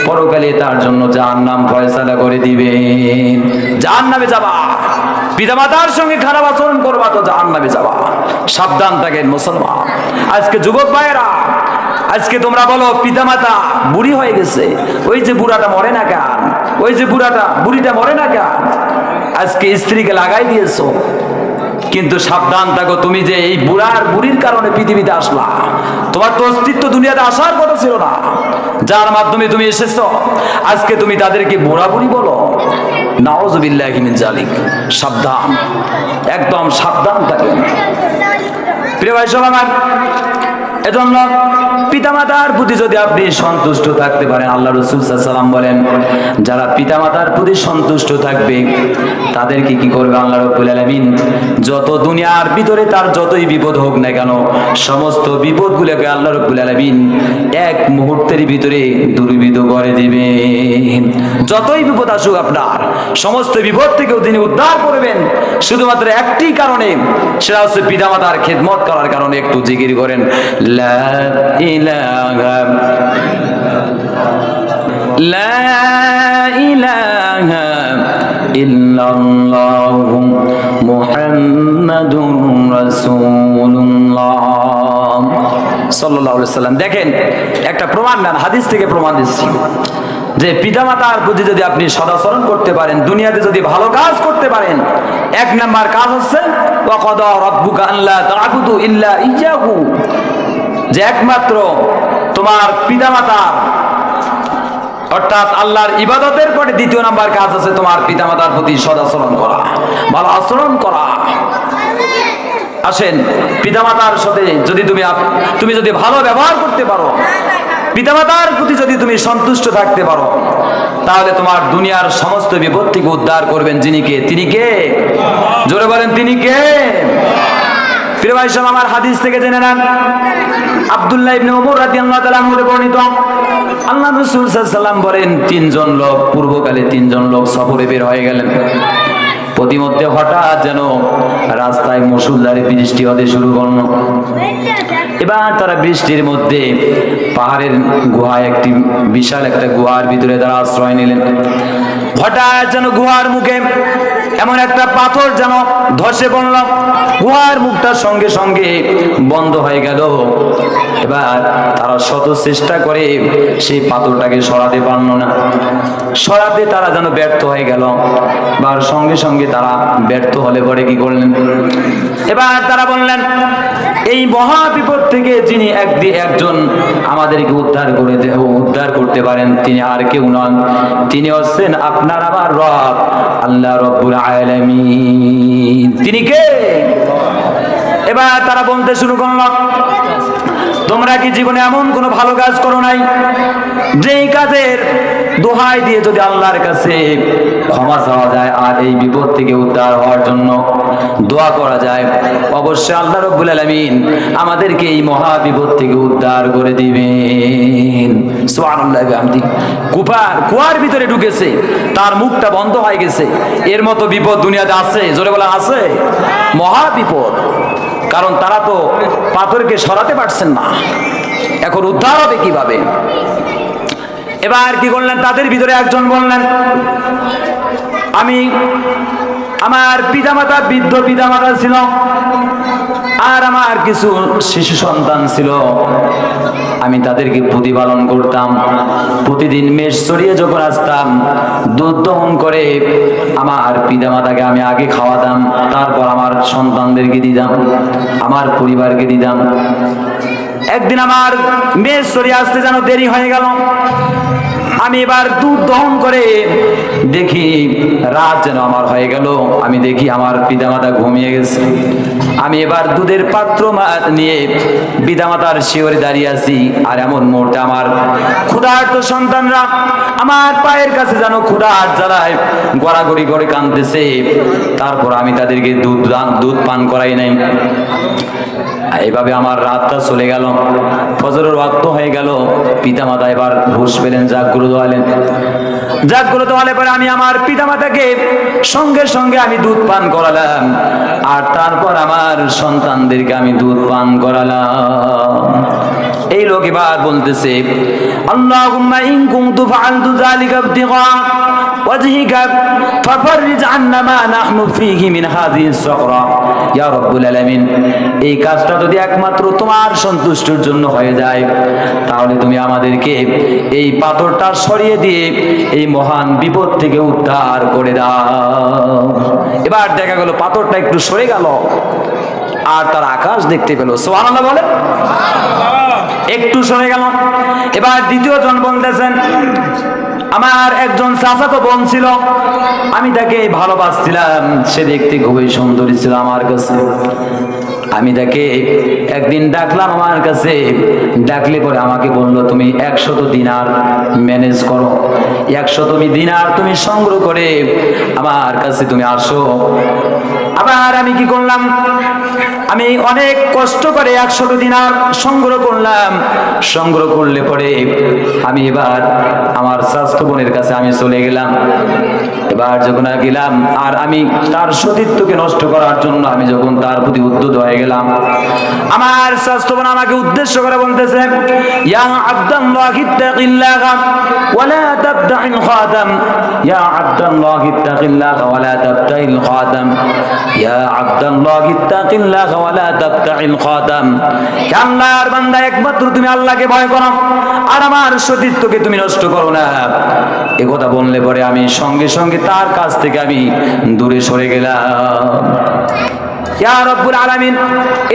পরকালে তার জন্য জাহান্নাম ফয়সালা করে দিবেন। জাহান্নামে যাবা, পিতামাতার সঙ্গে খারাপ আচরণ করবা তো জাহান্নামে যাবা। সাবধান থাকেন মুসলমান। আজকে যুবক ভাইয়েরা, আজকে তোমরা বলো পিতামাতা বুড়ি হয়ে গেছে, ওই যে বুড়াটা মরে না কেন, ওই যে বুড়িটা মরে না কেন, আজকে স্ত্রীকে লাগাই দিয়েছো। কিন্তু সাবধান থাকো, তুমি যে এই বুড়ির কারণে পৃথিবীতে আসলা, তোমার তো অস্তিত্ব দুনিয়াতে আসার কথা ছিল না, যার মাধ্যমে তুমি এসেছো, আজকে তুমি তাদেরকে বুড়া বুড়ি বলো। নাউযুবিল্লাহি মিন যালিক। সাবধান, একদম সাবধান থাকেন প্রিয় ভাই সব আমার। এজন্য পিতামাতার প্রতি যদি আপনি সন্তুষ্ট থাকতে পারেন, আল্লাহ রাসূল সাল্লাল্লাহু আলাইহি ওয়াসাল্লাম বলেন, যারা পিতামাতার প্রতি সন্তুষ্ট থাকবে তাদেরকে কি করবে আল্লাহ রাব্বুল আলামিন? যত দুনিয়ার ভিতরে তার যতই বিপদ হোক না কেন, সমস্ত বিপদগুলোকে আল্লাহ রাব্বুল আলামিন এক মুহূর্তের ভিতরে দূরীভূত করে দিবেন। যতই বিপদ আসুক আপনার, সমস্ত বিপদ থেকেও তিনি উদ্ধার করবেন, শুধুমাত্র একটি কারণে, সেটা হচ্ছে পিতামাতার খেদমত করার কারণে। একটু জিকির করেন, লা ইলাহা ইল্লাল্লাহু মুহাম্মাদুর রাসূলুল্লাহ সাল্লাল্লাহু আলাইহি ওয়াসাল্লাম। দেখেন, একটা প্রমাণ নেন, হাদিস থেকে প্রমাণ দিচ্ছি যে পিতামাতার প্রতি যদি আপনি সদাচরণ করতে পারেন, দুনিয়াতে যদি ভালো কাজ করতে পারেন, এক নাম্বার কাজ হচ্ছে ওয়া ক্বাদা রাব্বুকা আল্লা তা'বুদু ইল্লা ইয়্যাহু, যে একমাত্র তোমার পিতামাতার অর্থাৎ আল্লাহর ইবাদতের পরে দ্বিতীয় নাম্বার কাজ আছে তোমার পিতামাতার প্রতি সদাচরণ করা, ভালো আচরণ করা। আসেন, পিতামাতার সাথে যদি তুমি যদি ভালো ব্যবহার করতে পারো, পিতামাতার প্রতি যদি তুমি সন্তুষ্ট থাকতে পারো, তাহলে তোমার দুনিয়ার সমস্ত বিপদ থেকে উদ্ধার করবেন যিনি কে? তিনি কে? জোরে বলেন, তিনি কে? প্রিয় ভাই সব আমার, হাদিস থেকে জেনে নেন, আব্দুল্লাহ ইবনে উমর রাদিয়াল্লাহু তাআলা আনহু বর্ণিত, আল্লাহ রাসূল সাল্লাল্লাহু আলাইহি ওয়াসাল্লাম বলেন, তিনজন লোক পূর্বকালে তিনজন লোক সফরে বের হয়ে গেলেন। প্রতিমধ্যে হঠাৎ যেন রাস্তায় মুষলধারে বৃষ্টি হতে শুরু করলো। এবার তারা বৃষ্টির মধ্যে পাহাড়ের গুহায় একটি বিশাল একটা গুহার ভিতরে তারা আশ্রয় নিলেন। হঠাৎ যেন গুহার মুখে এমন একটা পাথর যেন ধসে পড়ল, গুহার মুখটা সঙ্গে সঙ্গে বন্ধ হয়ে গেল। এবার তারা শত চেষ্টা করে সেই পাথরটাকে সরাতে পারল না, সরাতে তারা যেন ব্যর্থ হয়ে গেল। এবার সঙ্গে সঙ্গে তারা ব্যর্থ হলে পরে কি করলেন, এবার তারা বললেন এই মহা বিপদ থেকে যিনি একজন আমাদেরকে উদ্ধার করতে পারেন তিনি আর কেউ নন, তিনি হচ্ছেন আপনার আমার রব আল্লাহ রব্বুল আলামিন। তিনি কে? এবার তারা বলতে শুরু করল, তোমরা কি জীবনে এমন কোনো ভালো কাজ করো নাই যেই কাজের দোহাই দিয়ে যদি আল্লাহর কাছে ক্ষমা চাওয়া যায় আর এই বিপদ থেকে উদ্ধার হওয়ার জন্য দোয়া করা যায়, অবশ্যই আল্লাহ রাব্বুল আলামিন আমাদেরকে এই মহা বিপদ থেকে উদ্ধার করে দিবেন। সুবহানাল্লাহ বিহামদি। কুয়ার ভিতরে ঢুকেছে, তার মুখটা বন্ধ হয়ে গেছে। এর মতো বিপদ দুনিয়াতে আছে? জোরে বলা আছে? মহা বিপদ। কারণ তারা তো পাথরকে সরাতে পারছেন না, এখন উদ্ধার হবে কিভাবে? এবার কি করলেন, তাদের ভিতরে একজন বললেন আমার পিতামাতা বৃদ্ধ পিতামাতা ছিল আর আমার কিছু শিশু সন্তান ছিল, আমি তাদেরকে প্রতিপালন করতাম। প্রতিদিন মেষ চড়িয়ে যখন আসতাম দুধ দহন করে আমার পিতামাতাকে আমি আগে খাওয়াতাম, তারপর আমার সন্তানদেরকে দিতাম, আমার পরিবারকে দিতাম। একদিন আমার মেষ চড়িয়ে আসতে যেন দেরি হয়ে গেল, আমি এবার দুধ দহন করে দেখি রাত যেন আমার হয়ে গেল, আমি দেখি আমার পিতামাতা ঘুমিয়ে গেছে। আমি এবার দুধের পাত্র নিয়ে পিতামাতার শিওরে দাঁড়িয়ে আছি, আর এমন মুহূর্তে আমার ক্ষুধার্ত সন্তানরা আমার পায়ের কাছে যেন ক্ষুধার জ্বালায় গড়াগড়ি করে কাঁদতেছে। তারপর আমি তাদেরকে দুধ পান করাই নাই। এইভাবে আমার রাতটা চলে গেল, ফজরের ওয়াক্ত হয়ে গেল। পিতামাতা এবার হুঁশ পেলেন, জাগ্রত হলে পরে আমি আমার পিতামাতাকে সঙ্গে সঙ্গে আমি দুধ পান করালাম, আর তারপর আমার সন্তানদেরকে আমি দুধ পান করালাম। এই লোক এবার বলতেছে আল্লাহুম্মা ইন কুনতু ফাআলতু যালিকা ইবতিগা ওয়াজহিকা ফাফররিজ আন্না মা নাহনু ফীহি মিন হাযিহিস সাকরা। ইয়া রাব্বুল আলামিন, এই কাজটা যদি একমাত্র তোমার সন্তুষ্টির জন্য হয়ে যায় তাহলে তুমি আমাদেরকে এই পাথরটা সরিয়ে দিয়ে এই মহান বিপদ থেকে উদ্ধার করে দাও। এবার দেখা গেল পাথরটা একটু সরে গেল আর তার আকাশ দেখতে পেল। সুবহানাল্লাহ বলে, একটু সরে গেল। এবার দ্বিতীয় জন বলতেছেন আমার একজন চাচাতো বোন ছিল, আমি তাকে ভালোবাসছিলাম, সে দেখতে খুবই সুন্দরী ছিল আমার কাছে। আমি তাকে একদিন ডাকলাম আমার কাছে, ডাকলে পরে আমাকে বললো তুমি 100 দিনার ম্যানেজ করো, 100 দিনার তুমি সংগ্রহ করে আমার কাছে তুমি আসো। আবার আমি কি করলাম, আমি অনেক কষ্ট করে 100 দিনার সংগ্রহ করলাম। সংগ্রহ করলে পরে আমি এবার আমার স্বাস্থ্য বোনের কাছে আমি চলে গেলাম। এবার যখন গেলাম আর আমি তার সতীত্বকে নষ্ট করার জন্য আমি যখন তার প্রতি উদ্যত হয়ে গেলাম, আমার স্বাস্থ্য বোন আমাকে উদ্দেশ্য করে বলতেছে ইয়া আব্দাল্লাহ ইত্তাকিল্লাহ ওয়ালা তাবতাইল খাতাম, ইয়া আব্দাল্লাহ ইত্তাকিল্লাহ ওয়ালা তাবতাইল খাতাম, ইয়া আব্দাল্লাহ ইত্তাকিল্লাহ ওয়ালা তাবতাইল খাতাম। আল্লাহর বান্দা, একমাত্র তুমি আল্লাহকে ভয় করো আর আমার সতীত্বকে তুমি নষ্ট করো না। এ কথা বললে পরে আমি সঙ্গে সঙ্গে তার কাছ থেকে আমি দূরে সরে গেলাম। ইয়া রাব্বুল আলামিন,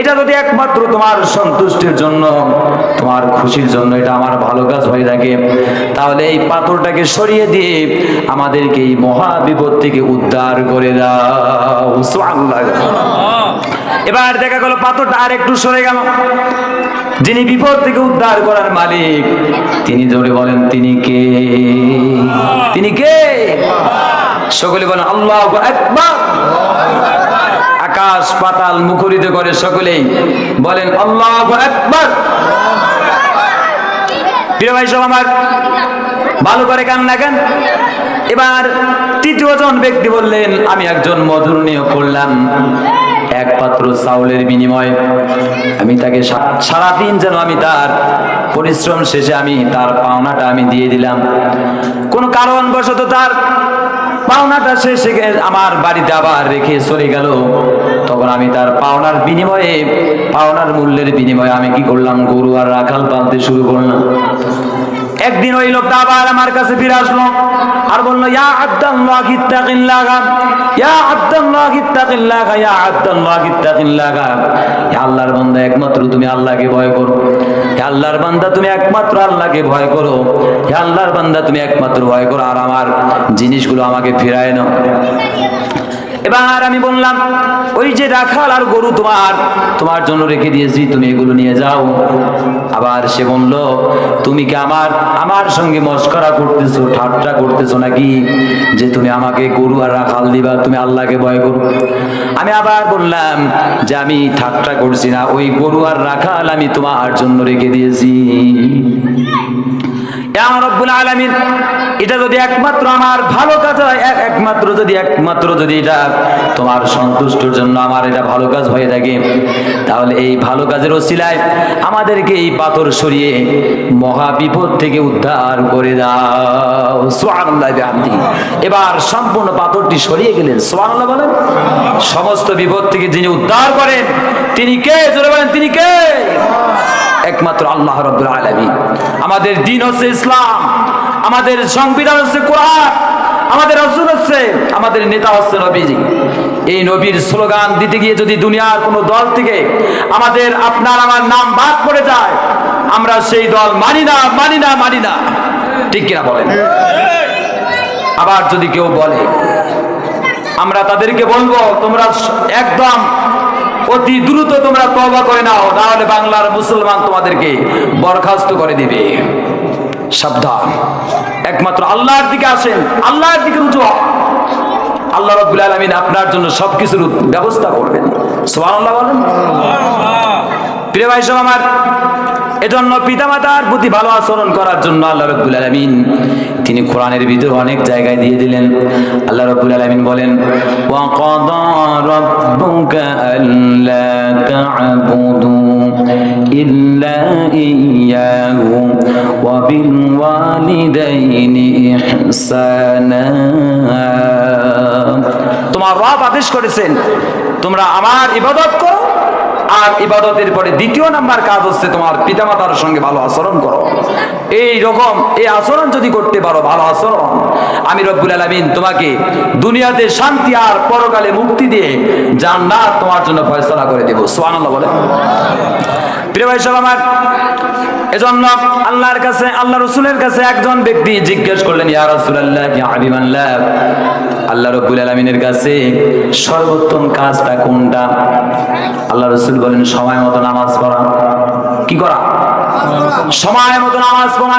এটা যদি একমাত্র তোমার সন্তুষ্টির জন্য, তোমার খুশির জন্য এটা আমার ভালো কাজ হয়ে থাকে, তাহলে এই পাথরটাকে সরিয়ে দিয়ে আমাদেরকে এই মহা বিপদ থেকে উদ্ধার করে দাও। সুবহানাল্লাহ। এবার দেখা গেল পাথরটা আর একটু সরে গেল। যিনি বিপদ থেকে উদ্ধার করার মালিক তিনি জোরে বলেন তিনি কে? তিনি কে? সকলে বলেন আল্লাহু আকবার। আকাশ পাতাল মুখরিত করে সকলেই বলেন আল্লাহু আকবার। প্রিয় ভাই সব আমার, ভালো করে কান না কেন, এবার তৃতীয় জন ব্যক্তি বললেন, আমি একজন মজুর নিয়োগ করলাম, এক পাত্র চাউলের বিনিময়ে আমি তাকে সারাদিন যেন আমি তার পরিশ্রম শেষে আমি তার পাওনাটা আমি দিয়ে দিলাম। কোন কারণবশত তার পাওনাটা শেষে আমার বাড়িতে আবার রেখে চলে গেল, তখন আমি তার পাওনার বিনিময়ে, পাওনার মূল্যের বিনিময়ে আমি কি করলাম, গরু আর রাখাল পালতে শুরু করলাম। একদিন ওই লোকটা আবার আমার কাছে ফিরে আসলো আর বললো, ইয়া আব্দাল্লাহ ইত্তাকিল্লাহ, ইয়া আব্দাল্লাহ ইত্তাকিল্লাহ, ইয়া আব্দাল্লাহ ইত্তাকিল্লাহ। হে আল্লাহর বান্দা, একমাত্র তুমি আল্লাহকে ভয় করো। হে আল্লাহর বান্দা, তুমি একমাত্র আল্লাহকে ভয় করো। হে আল্লাহর বান্দা, তুমি একমাত্র ভয় করো, আর আমার জিনিসগুলো আমাকে ফিরায় নাও। এবার আমি বললাম, ওই যে রাখাল আর গরু তোমার জন্য রেখে দিয়েছি, তুমি এগুলো নিয়ে যাও। আবার সে বলল, তুমি কি আমার সঙ্গে মস্করা করতেছো, ঠাট্টা করতেছো নাকি, যে তুমি আমাকে গরু আর রাখাল দিবা, তুমি আল্লাহকে ভয় করো। আমি আবার বললাম যে আমি ঠাট্টা করছি না, ওই গরু আর রাখাল আমি তোমার জন্য রেখে দিয়েছি। রব্বুল আলামিন, এটা যদি একমাত্র আমার ভালো কাজ হয়, একমাত্র যদি এটা তোমার সন্তুষ্টির জন্য আমার এটা ভালো কাজ হয়ে থাকে, তাহলে এই ভালো কাজের ওসিলায় আমাদেরকে এই পাথর সরিয়ে মহা বিপদ থেকে উদ্ধার করে দাও। সুবহানাল্লাহ বিহামদিহি। এবার সম্পূর্ণ পাথরটি সরিয়ে গেলেন। সুবহানাল্লাহ বলেন। সমস্ত বিপদ থেকে যিনি উদ্ধার করেন তিনি কে? জোরে বলেন, তিনি কে? একমাত্র আল্লাহ রাব্বুল আলামিন। আমাদের দ্বীন হচ্ছে ইসলাম, আমাদের সংবিধান হচ্ছে কোরআন, আমাদের রাসূল হচ্ছে, আমাদের নেতা হচ্ছে নবীজি। এই নবীর স্লোগান দিতে গিয়ে যদি দুনিয়ার কোনো দল থেকে আমাদের আপনার আমার নাম বাদ পড়ে যায়, আমরা সেই দল মানি না, মানি না, মানি না। ঠিক কিনা বলেন? আবার যদি কেউ বলে, আমরা তাদেরকে বলবো, তোমরা একদম অতি দ্রুত তোমরা তওবা করে নাও, না হলে বাংলার মুসলমান তোমাদেরকে বরখাস্ত করে দিবে। সাবধান, একমাত্র আল্লাহর দিকে আসেন, আল্লাহর দিকে রুজু হন। আল্লাহ রাব্বুল আলামিন আপনার জন্য সবকিছুর ব্যবস্থা করবেন। সুবহানাল্লাহ বলেন। প্রিয় ভাই সব আমার, এজন্য পিতামাতার প্রতি ভালো আচরণ করার জন্য আল্লাহ রাব্বুল আলামিন তিনি কোরআনের ভিতর অনেক জায়গায় দিয়ে দিলেন। আল্লাহ রাব্বুল আলামিন বলেন, ওয়া কাদা রাব্বুকা আল্লা তা'বুদু ইল্লা ইয়্যাহু ওয়া বিল ওয়ালিদাইনি ইহসানা। তোমার রব আদেশ করেছেন তোমরা আমার ইবাদত করো, আর ইবাদতের পরে দ্বিতীয় নাম্বার কাজ হচ্ছে তোমার পিতামাতার সঙ্গে ভালো আচরণ করো। এই রকম এই আচরণ যদি করতে পারো, ভালো আচরণ, আমি রব্বুল আলামিন তোমাকে দুনিয়াতে শান্তি আর পরকালে মুক্তি দিয়ে জান্নাত তোমার জন্য ফয়সালা করে দেব। সুবহানাল্লাহ বলে। প্রিয় ভাই সব আমার, এজন্য আল্লাহর কাছে, আল্লাহ রাসূলের কাছে একজন ব্যক্তি জিজ্ঞেস করলেন, ইয়া রাসূলুল্লাহ, ইয়া হাবিবাল্লাহ, আল্লাহ রাব্বুল আলামিনের কাছে সর্বোত্তম কাজটা কোনটা? আল্লাহ রাসূল বলেন, সময় মতো নামাজ পড়া। কি করা? সময় মতো নামাজ পড়া।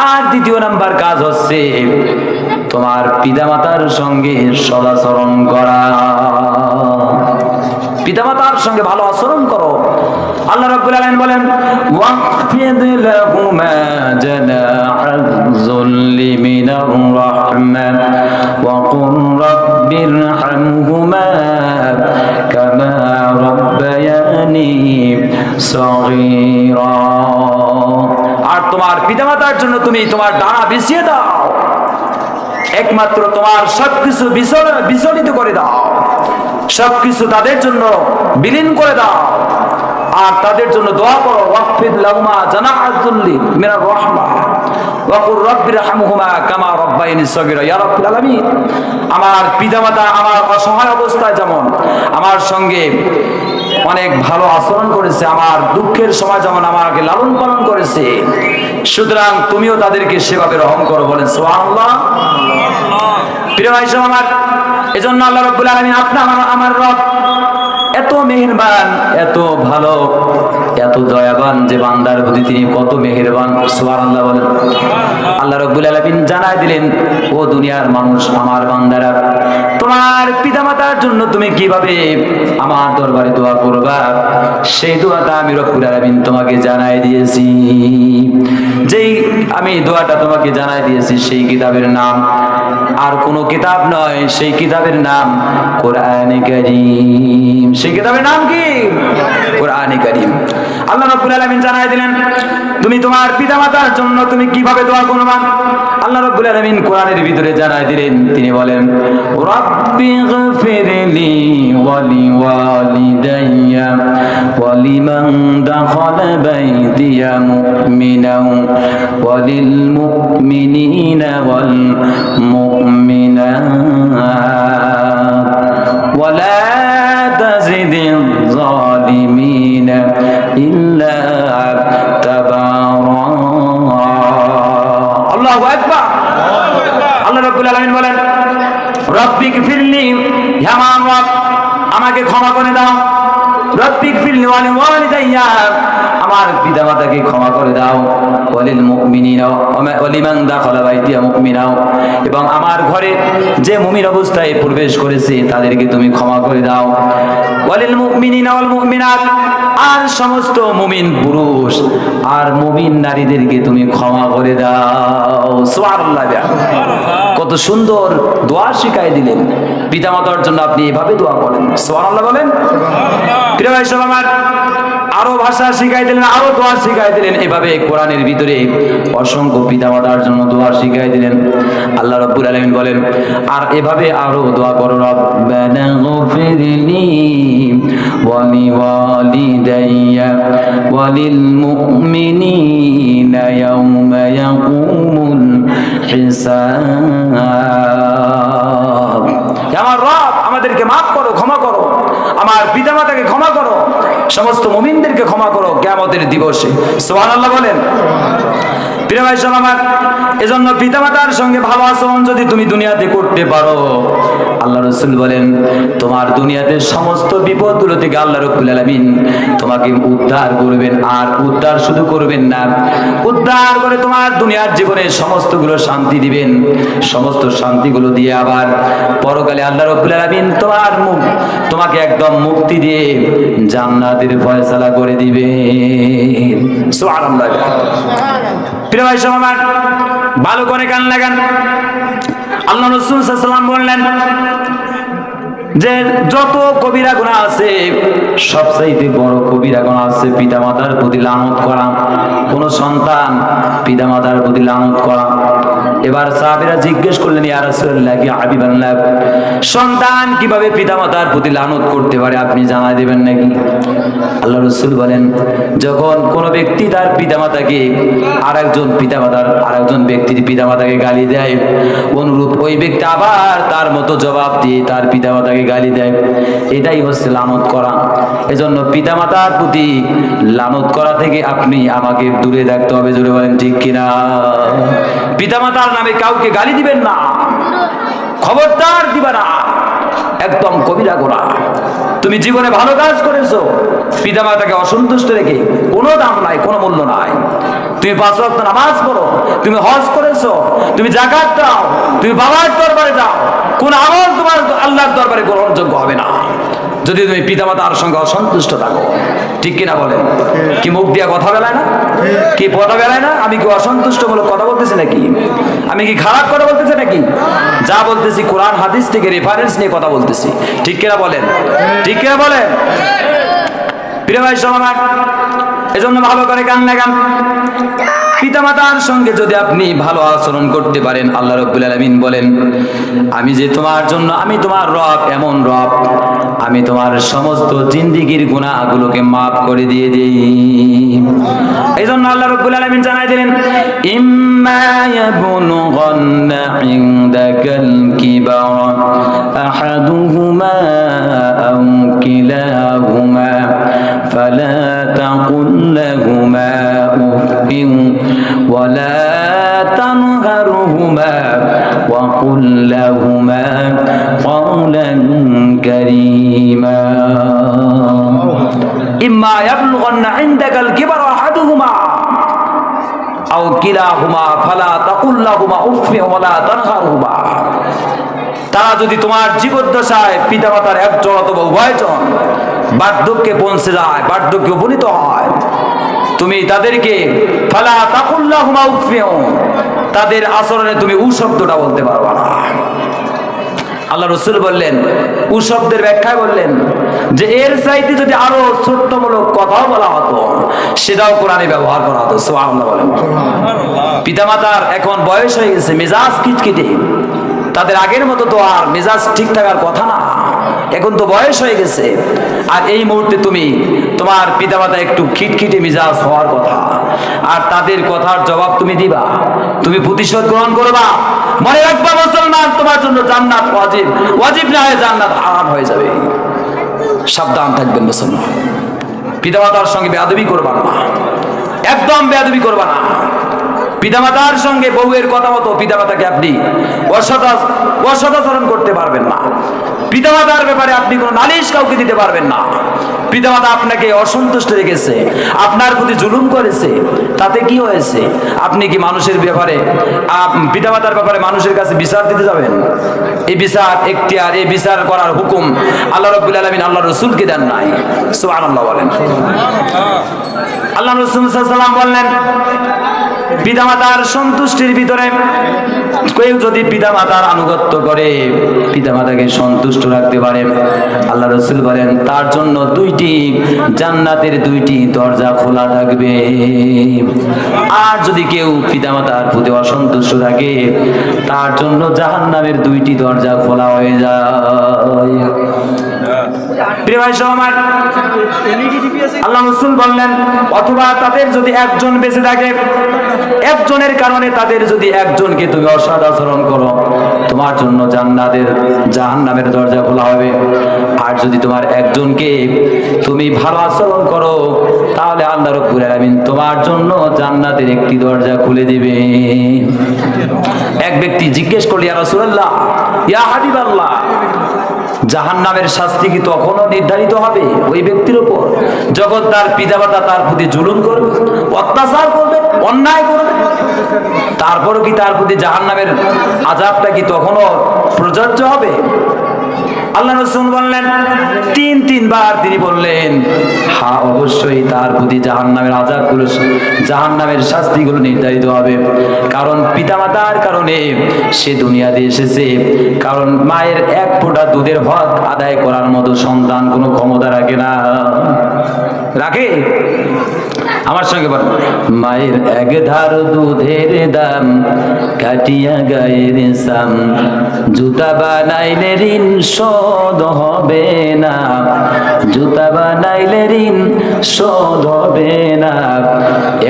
আর দ্বিতীয় নাম্বার কাজ হচ্ছে তোমার পিতামাতার সঙ্গে সদাচরণ করা। পিতামাতার সঙ্গে ভালো আচরণ করো। আল্লাহ রাব্বুল আলামিন বলেন, ওয়াকফিদ লাহুমা জানাহায-যুল্লি মিনার রাহমাহ ওয়া কুর রাব্বিরহামহুমা কামা রাব্বায়ানি সগীরা। আর তোমার পিতামাতার জন্য তুমি তোমার ডানা বিছিয়ে দাও, একমাত্র তোমার সবকিছু বিচলিত করে দাও, সবকিছু তাদের জন্য বিলীন করে দাও, আর তাদের জন্য দোয়া করো। ওয়াকফিদ লাহুমা জানাহায-যুল্লি মিনার রাহমাহ ওয়া কুর রাব্বিরহামহুমা কামা রাব্বায়ানি সগীরা। ইয়া রাব্বুল আলামিন, আমার পিতামাতা আমার অসহায় অবস্থায় যেমন আমার সঙ্গে অনেক ভালো আচরণ করেছে, আমার দুঃখের সময় যেমন আমাকে লালন পালন করেছে, সুতরাং তুমিও তাদেরকে সেভাবে রহম করো। বলেন সুবহানাল্লাহ। প্রিয় ভাই সব আমার, এজন্য আল্লাহ রাব্বুল আলামিন, আপনার আমার রব এত মেহেরবান, এত ভালো, এত দয়াবান যে বান্দার প্রতি তিনি কত মেহেরবান। সুবহানাল্লাহ বলেন। আল্লাহ রাব্বুল আলামিন জানাই দিলেন, ও দুনিয়ার মানুষ, আমার বান্দারা, তোমার পিতামাতার জন্য তুমি কিভাবে আমার দরবারে দোয়া করবা, সেই দোয়াটা আমি রব্বুল আলামিন তোমাকে জানাই দিয়েছি। যেই আমি দোয়াটা তোমাকে জানাই দিয়েছি সেই কিতাবের নাম আর কোনো কিতাব নয়, সেই কিতাবের নাম কোরআনে কারীম। সেই কিতাবের নাম কি? কোরআনে কারীম। আল্লাহ রাব্বুল আলামিন জানাই দিলেন, তুমি তোমার পিতামাতার জন্য তুমি কিভাবে দোয়া করবা। আল্লাহ রাব্বুল আলামিন কোরআনের ভিতরে জানাই দিলেন, তিনি বলেন, রাব্বিগফিরলি ওয়া লিওয়ালিদাইয়া ওয়া লিমান দাখালা বাইতিয়া মুমিনান ওয়া লিল মুমিনিনা ওয়াল মুমিনাত ওয়া লা তাজিদিজ যালিমিনা ইল্লা তাবারা। আল্লাহু আকবার। আল্লাহ রাব্বুল আলামিন বলেন, রব্বিগফিরলি, হে আমার রব আমাকে ক্ষমা করে দাও। রব্বিগফিরলি ওয়া লিওয়ালিদাইয়া, আমার পিতামাতাকে ক্ষমা করে দাও। ওয়ালিল মুমিনিনা ওয়া লিমান দাখালা বাইতিয়া মুমিনা, এবং আমার ঘরে যে মুমিন অবস্থায় প্রবেশ করেছে তাদেরকে তুমি ক্ষমা করে দাও। ওয়ালিল মুমিনিনা ওয়াল মুমিনাত, আর সমস্ত মুমিন পুরুষ আর মুমিন নারীদেরকে তুমি ক্ষমা করে দাও। সুবহানাল্লাহ। কত সুন্দর দোয়া শিখাই দিলেন। পিতামাতার জন্য আপনি এভাবে দোয়া করেন। সুবহানাল্লাহ বলেন। প্রিয় ভাই সব আমার, আরো ভাষা শিখাই দিলেন, আরো দোয়া শিখাই দিলেন। এভাবে কোরআনের ভিতরে অসংখ্য পিতামাতার জন্য দোয়া শিখাই দিলেন। আল্লাহ রাব্বুল আলামিন বলেন, আর এভাবে আরো দোয়া করো, রব্বানা গফিরলি ওয়া লিওয়ালিদাইয়া ওয়া লিল মুমিনিনা ইয়াওমা ইয়াকুমুল হিসাব। আমার রব আমাদেরকে মাফ করো, ক্ষমা করো, আমার পিতামাতাকে ক্ষমা করো, সমস্ত মুমিনদেরকে ক্ষমা করো কিয়ামতের দিবসে। সুবহানাল্লাহ বলেন। প্রিয় ভাই সব আমার, এজন্য পিতামাতার সঙ্গে ভালো আচরণ যদি তুমি দুনিয়াতে করতে পারো, আল্লাহ রাসূল বলেন, তোমার দুনিয়াতে সমস্ত বিপদগুলো থেকে আল্লাহ রাব্বুল আলামিন তোমাকে উদ্ধার করবেন। আর উদ্ধার শুধু করবেন না, উদ্ধার করে তোমার দুনিয়ার জীবনে সমস্তগুলো শান্তি দিবেন। সমস্ত শান্তিগুলো দিয়ে আবার পরকালে আল্লাহ রাব্বুল আলামিন তোমাকে একদম মুক্তি দিয়ে জান্নাতের ফয়সালা করে দিবেন। সুবহানাল্লাহ। প্রিয় ভাই সব আমার, ভালো করে কান লাগান। আল্লাহ রাসূল সাল্লাল্লাহু আলাইহি ওয়াসাল্লাম বললেন যে যত কবিরা গুনাহ আছে, সবচাইতে বড় কবিরা গুনাহ আছে পিতামাতার প্রতি লানত করা। কোন সন্তান পিতামাতার প্রতি লানত করা। এবার সাহাবীরা জিজ্ঞেস করলেন, ইয়া রাসূলুল্লাহ, কি হাবিবাল্লাহ, সন্তান কিভাবে পিতামাতার প্রতি লানত করতে পারে, আপনি জানাই দেবেন নাকি? আল্লাহ রাসূল বলেন, যখন কোন ব্যক্তি তার পিতামাতাকে আরেকজন ব্যক্তির পিতামাতাকে গালি দেয়, অনুরূপ ওই ব্যক্তি আবার তার মতো জবাব দিয়ে তার পিতামাতাকে গালি দেয়, এটাই হচ্ছে লানত করা। এজন্য পিতামাতার প্রতি লানত করা থেকে আপনি আমাকে দূরে রাখতে হবে। জোরে বলেন ঠিক কিনা? পিতামাতার নামে কাউকে গালি দিবেন না, খবরদার দিবা না, একদম কবিরা গুনাহ। তুমি জীবনে ভালো কাজ করেছো, পিতামাতাকে অসন্তুষ্ট রেখে কোনো দাম নাই, কোনো মূল্য নাই। তুমি 5 ওয়াক্ত নামাজ পড়ো, তুমি হজ করেছো, তুমি যাকাত দাও, তুমি বাবার দরবারে যাও, কোন আমল তোমার আল্লাহর দরবারে গ্রহণযোগ্য হবে না যদি তুমি পিতামাতার সঙ্গে অসন্তুষ্ট থাকো। ঠিক কিনা বলেন? কি মুখ দিয়া কথা বেলায় না? কি কথা বেলায় না? আমি কি অসন্তুষ্টমূলক কথা বলতেছি নাকি? আমি কি খারাপ কথা বলতেছি নাকি? যা বলতেছি কোরআন হাদিস থেকে রেফারেন্স নিয়ে কথা বলতেছি। ঠিক কিনা বলেন? ঠিক কিনা বলেন? প্রিয় ভাই সব আমার, এজন্য ভালো করে কান লাগান। পিতামাতার সঙ্গে যদি আপনি ভালো আচরণ করতে পারেন, আল্লাহ রাব্বুল আলামিন বলেন, আমি যে তোমার জন্য, আমি তোমার রব, এমন রব, আমি তোমার সমস্ত জিন্দেগীর গুনাহগুলোকে মাফ করে দিয়ে দেই। এইজন্য আল্লাহ রাব্বুল আলামিন জানাই দিলেন, ইম্মা ইয়াবলুগান্না ইনদাকাল কিবারা আহাদুহুমা আও কিলাহুমা ফালা তাকুল লাহুমা উফিন ওয়ালা তানহারহুমা ওয়াকুল লাহুমা কাওলান কারীমা। ইম্মা ইয়াবলুগান্না ইনদাকাল কিবারা আহাদুহুমা আও কিলাহুমা ফালা তাকুল লাহুমা উফফিন ওয়ালা তানহারহুমা। তারা যদি তোমার জীবদ্দশায় পিতামাতার একজন অথবা উভয়জন বার্ধক্যে পৌঁছে যায়, বার্ধক্যে উপনীত হয়, তুমি তাদেরকে ফালা তাকুল লাহুমা উফফিন, তাদের আচরণে তুমি উ শব্দটা বলতে পারবা না। আল্লাহ রাসূল বললেন, উ শব্দের ব্যাখ্যায় বললেন যে এর চাইতে যদি আরো ছোট্টমূলক কথাও বলা হতো সেটাও কোরআনে ব্যবহার করা হতো। সুবহানাল্লাহ বলেন। পিতামাতার এখন বয়স হয়ে গেছে, মেজাজ খিটখিটে, তাদের আগের মতো তো আর মেজাজ ঠিক থাকার কথা না, এখন তো বয়স হয়ে গেছে। আর এই মুহূর্তে তুমি তোমার পিতামাতা একটু খিটখিটে মেজাজ হওয়ার কথা, আর তাদের কথার জবাব তুমি দিবা, তুমি প্রতিশোধ গ্রহণ করবা। মনে রাখবা মুসলমান, তোমার জন্য জান্নাত ওয়াজিব, ওয়াজিব না হয়ে জান্নাত হারাম হয়ে যাবে। সাবধান থাকবেন মুসলমান, পিতামাতার সঙ্গে বেয়াদবি করবা না, একদম বেয়াদবি করবা না। পিতামাতার সঙ্গে বউয়ের কথা মতো পিতামাতাকে আপনি অসদাচরণ করতে পারবেন না। পিতামাতার ব্যাপারে আপনি কোনো নালিশ কাউকে দিতে পারবেন না। পিতামাতা আপনাকে অসন্তুষ্ট রেখেছে, আপনার প্রতি জুলুম করেছে, তাতে কি হয়েছে? আপনি কি মানুষের ব্যাপারে, পিতামাতার ব্যাপারে মানুষের কাছে বিচার দিতে যাবেন? এই বিচার এখতিয়ার, এই বিচার করার হুকুম আল্লাহ রাব্বুল আলামিন আল্লাহ রাসূলকে দেন নাই। সুবহানাল্লাহ বলেন। আল্লাহ রাসূল সাল্লাল্লাহু আলাইহি ওয়াসাল্লাম বললেন, পিতামাতার সন্তুষ্টির ভিতরে কেউ যদি পিতামাতার আনুগত্য করে, পিতামাতাকে সন্তুষ্ট রাখতে পারে, আল্লাহ রাসূল বলেন তার জন্য জান্নাতের 2টি দরজা খোলা থাকবে। আর যদি কেউ পিতামাতার প্রতি অসন্তুষ্ট থাকে, তার জন্য জাহান্নামের 2টি দরজা খোলা হয়ে যায়। প্রিয় ভাই আমার, আল্লাহ রাসূল বললেন অথবা তাদের যদি একজন বেঁচে থাকে, একজনের কারণে তাদের যদি একজনকে তুমি অসৎ আচরণ করো, তোমার জন্য জাহান্নামের দরজা খোলা হবে। আর যদি তোমার একজনকে তুমি ভালো আচরণ করো, তাহলে আল্লাহ রাব্বুল আলামিন তোমার জন্য জান্নাতের একটি দরজা খুলে দিবে। এক ব্যক্তি জিজ্ঞেস করল, ইয়া রাসূলুল্লাহ, ইয়া হাবিবাল্লাহ, জাহান্নামের শাস্তি কি তখনও নির্ধারিত হবে ওই ব্যক্তির উপর যখন তার পিতামাতা তার প্রতি জুলুম করবে, অত্যাচার করবে, অন্যায় করবে? তারপরও কি তার প্রতি জাহান্নামের আযাবটা কি তখনও প্রযোজ্য হবে? আল্লাহ রাসূল বললেন, তিনবার তিনি বললেন, হ্যাঁ অবশ্যই তার প্রতি জাহান্নামের আযাবগুলো, জাহান্নামের শাস্তিগুলো নির্ধারিত হবে। কারণ পিতামাতার কারণে সে দুনিয়াতে এসেছে। কারণ মায়ের এক ফোঁটা দুধের হক আদায় করার মতো সন্তান কোনো ক্ষমতা রাখে না। রাখে? আমার সঙ্গে বল, মায়ের এক ধার দুধের দাম কাটিয়া গায়ের সাম, জুতা বানাইলে ঋণ শোধ হবে না, জুতা বানাইলে ঋণ শোধ হবে না,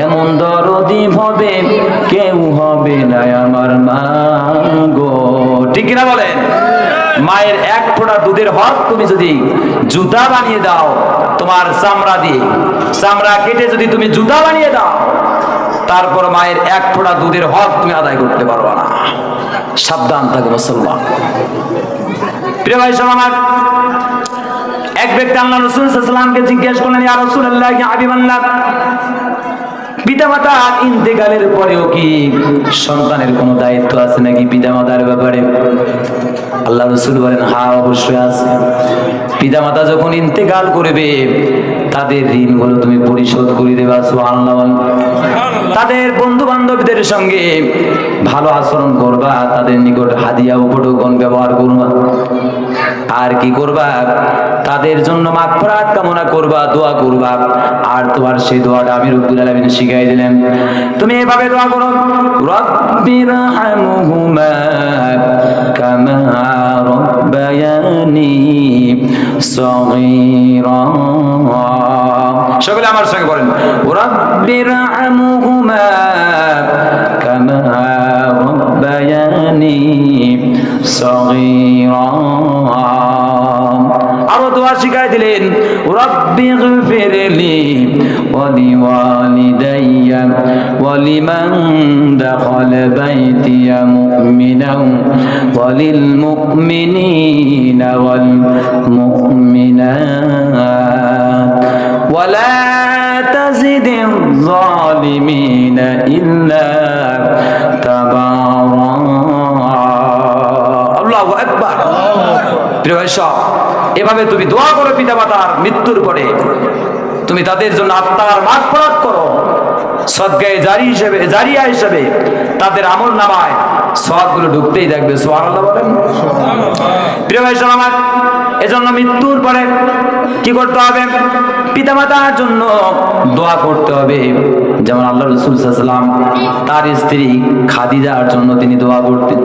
এমন দরদি হবে কেউ হবে না আমার মা গো। ঠিক কিনা বলেন? মায়ের এক ফোঁটা দুধের হক তুমি যদি জুতা বানিয়ে দাও, তোমার চামড়া দিয়ে চামড়া কেটে যদি তুমি জুতা বানিয়ে দাও, তারপর মায়ের এক ফোঁটা দুধের হক তুমি আদায় করতে পারবা না। সাবধান থাকে মুসলমান। প্রিয় ভাই আমার, এক ব্যক্তি আল্লাহ রাসূল সাল্লাল্লাহু আলাইহি ওয়াসাল্লামকে জিজ্ঞেস করলেন, ইয়া রাসূলুল্লাহ, ইয়া হাবিবাল্লাহ, পিতামাতার ইন্তেকালের পরেও কি সন্তানের কোনো দায়িত্ব আছে নাকি পিতামাতার ব্যাপারে? আল্লাহ রাসূল বলেন, হ্যাঁ অবশ্যই আছে। পিতামাতা যখন ইন্তেকাল করবে, তাদের ঋণগুলো তুমি পরিশোধ করে দেবা। সুবহানাল্লাহ। তাদের বন্ধু বান্ধবদের সঙ্গে ভালো আচরণ করবা, তাদের নিকট হাদিয়া উপঢৌকন ব্যবহার করবা। আর কি করবা? তাদের জন্য মাগফিরাত কামনা করবা, দোয়া করবা। আর তোমার সেই দোয়াটা আমি রব্বুল আলামিন শিখাই দিলেন। তুমি এভাবে দোয়া করো, রব্বিরহামহুমা কামা রব্বায়ানি সগীরা। সকলে আমার সঙ্গে বলেন, রব্বিরহামহুমা কামা রব্বায়ানি সগীরা। আরো দোয়া শিখাই দিলেন, রব্বিগফিরলি ওয়া লিওয়ালিদাইয়া ওয়া লিমান দাখালা বাইতিয়া মুমিনান ওয়া লিল মুমিনিনা ওয়াল মুমিনাত ওয়ালা তাজিদিল যালিমিনা ইল্লা তাবারা। আল্লাহু আকবার। প্রিয় ভাই সব, এভাবে তুমি দোয়া করো পিতামাতার মৃত্যুর পরে, তুমি তাদের জন্য আত্মার মাগফিরাত করো, সদকায়ে জারিয়া হিসেবে তাদের আমল নামায় সওয়াবগুলো ঢুকতেই থাকবে। সুবহানাল্লাহ বলেন। প্রিয় ভাই সব আমার, এজন্য মৃত্যুর পরে কি করতে হবে? পিতামাতার জন্য দোয়া করতে হবে। যেমন আল্লাহ রাসূল সাল্লাল্লাহু আলাইহি ওয়াসাল্লাম তার স্ত্রী খাদিজার জন্য তিনি দোয়া করতেন,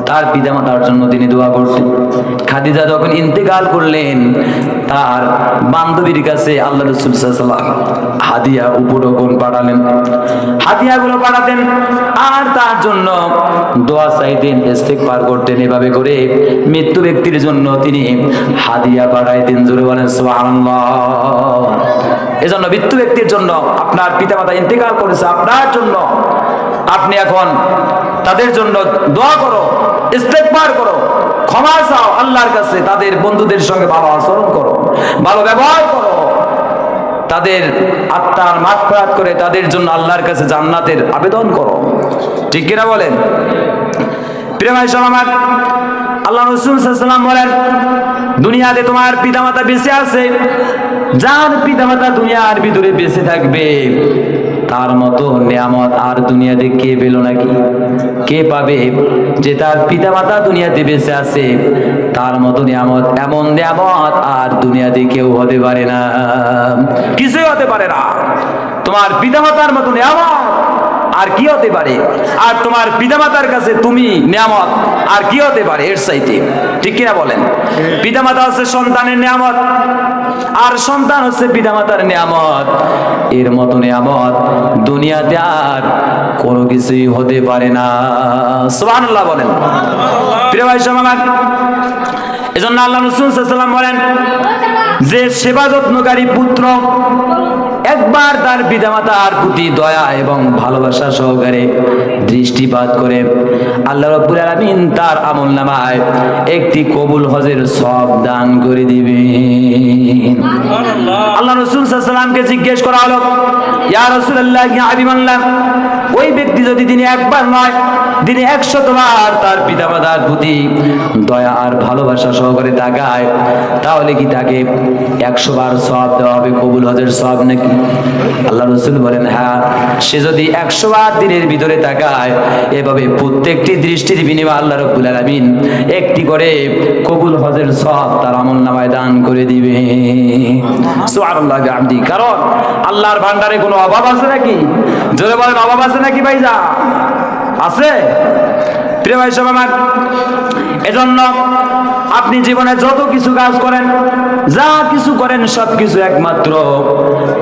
তার পিতামাতার জন্য তিনি দোয়া করতেন। খাদিজা যখন ইন্তেকাল করলেন, তার বান্ধবীর কাছে আল্লাহ রাসূল সাল্লাল্লাহু আলাইহি ওয়াসাল্লাম হাদিয়া উপঢৌকন পাঠালেন, হাদিয়াগুলো পাঠাতেন আর তার জন্য দোয়া চাইতেন, ইস্তেগফার করতেন। এভাবে করে মৃত্যু ব্যক্তির জন্য তিনি হাদিয়া পাঠাইতেন। জোরে বলেন সুবহানাল্লাহ। এজন্য মৃত্যু ব্যক্তির জন্য, আপনার পিতামাতা ইন্তেকাল করেছে আপনার জন্য, আপনি এখন তাদের জন্য দোয়া করো, ইস্তেগফার করো, ক্ষমা চাও আল্লাহর কাছে, তাদের বন্ধুদের সঙ্গে ভালো আচরণ করো, ভালো ব্যবহার করো, তাদের আত্মার মাগফিরাত করে তাদের জন্য আল্লাহর কাছে জান্নাতের আবেদন করো। ঠিক কিনা বলেন? প্রিয় ভাই সব আমার, আল্লাহ রাসূল সাল্লাল্লাহু আলাইহি ওয়াসাল্লাম বলেন, দুনিয়াতে তোমার পিতামাতা বেঁচে আছে, যার পিতামাতা দুনিয়ার ভিতরে বেঁচে থাকবে, তার মতো নিয়ামত আর দুনিয়াতে কে পেল নাকি? কে পাবে? যে তার পিতামাতা দুনিয়াতে বেঁচে আছে, তার মতো নিয়ামত, এমন নিয়ামত আর দুনিয়াতে কেউ হতে পারে না, কিছুই হতে পারে না। তোমার পিতামাতার মতো নিয়ামত আর কি হতে পারে? আর তোমার পিতামাতার কাছে তুমি নিয়ামত আর কি হতে পারে এর চাইতে? ঠিক কিনা বলেন? পিতামাতা হচ্ছে সন্তানের নিয়ামত, আর সন্তান হচ্ছে পিতামাতার নিয়ামত। এর মতো নিয়ামত দুনিয়াতে আর কোনো কিছুই হতে পারে না। সুবহানাল্লাহ বলেন। প্রিয় ভাই সব আমার, এজন্য আল্লাহ রাসূল সাল্লাল্লাহু আলাইহি ওয়াসাল্লাম বলেন, যে সেবা যত্নকারী পুত্র একবার তার পিতামাতার প্রতি দয়া এবং ভালোবাসা সহকারে দৃষ্টিপাত করে, আল্লাহ রাব্বুল আলামিন তার আমলনামায় একটি কবুল হজের সওয়াব দান করে দিবেন। আল্লাহ রাসূল সাল্লাল্লাহু আলাইহি ওয়াসাল্লামকে জিজ্ঞেস করা হলো, ইয়া রাসূলুল্লাহ, ইয়া হাবিবাল্লাহ, ওই ব্যক্তি যদি তিনি একবার নয় দিনে 100 বার তার পিতামাতার প্রতি দয়া আর ভালোবাসা সহকারে তাকায়, তাহলে কি তাকে 100 বার সওয়াব দেওয়া হবে, কবুল হজের সওয়াব নাকি? আল্লাহ রাসূল বলেন, হ্যাঁ, সে যদি 100 বার দিনের ভিতরে তাকায়, এভাবে প্রত্যেকটি দৃষ্টির বিনিময়ে আল্লাহ রাব্বুল আলামিন একটি করে কবুল হজের সওয়াব তার আমলনামায় দান করে দিবে। সুবহানাল্লাহ বিহামদি। কারণ আল্লাহর ভান্ডারে কোনো অভাব আছে নাকি? জোরে বলেন, অভাব আছে নাকি ভাইজা? আছে? প্রিয় ভাই সব আমার, এজন্য আপনি জীবনে যত কিছু কাজ করেন, যা কিছু করেন, সব কিছু একমাত্র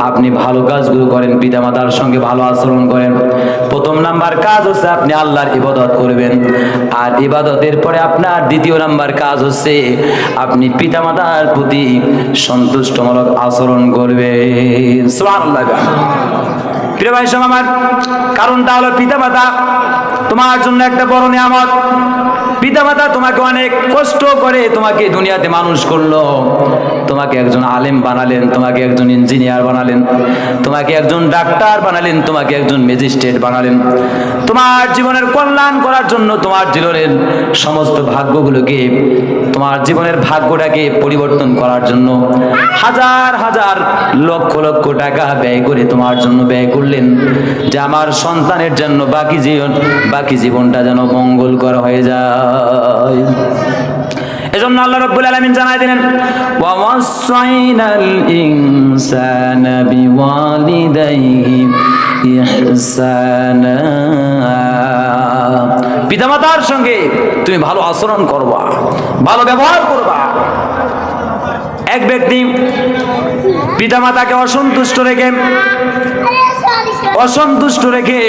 আপনি ভালো কাজগুলো করেন, পিতামাতার সঙ্গে ভালো আচরণ করেন। প্রথম নাম্বার কাজ হচ্ছে আপনি আল্লাহর ইবাদত করবেন, আর ইবাদতের পরে আপনার দ্বিতীয় নাম্বার কাজ হচ্ছে আপনি পিতামাতার প্রতি সন্তুষ্টমূলক আচরণ করবেন। সুবহানাল্লাহ। প্রিয় ভাই সব আমার, কারণটা হলো পিতামাতা তোমার জন্য একটা বড় নিয়ামত। পিতামাতা তোমাকে অনেক কষ্ট করে তোমাকে দুনিয়াতে মানুষ করলো, তোমাকে একজন আলেম বানালেন, তোমাকে একজন ইঞ্জিনিয়ার বানালেন, তোমাকে একজন ডাক্তার বানালেন, তোমাকে একজন ম্যাজিস্ট্রেট বানালেন। তোমার জীবনের কল্যাণ করার জন্য, তোমার জীবনের সমস্ত ভাগ্যগুলোকে, তোমার জীবনের ভাগ্যটাকে পরিবর্তন করার জন্য হাজার হাজার লক্ষ লক্ষ টাকা ব্যয় করে তোমার জন্য ব্যয় করলেন, যে আমার সন্তানের জন্য বাকি জীবনটা যেন মঙ্গলকর হয়ে যায়। এজন্য আল্লাহ রাব্বুল আলামিন জানাই দিলেন, ওয়া ওয়াসাইনাল ইনসানা বিওয়ালিদাইহি ইহসানা। পিতামাতার সঙ্গে তুমি ভালো আচরণ করবা, ভালো ব্যবহার করবা। এক ব্যক্তি পিতামাতাকে অসন্তুষ্ট রেখে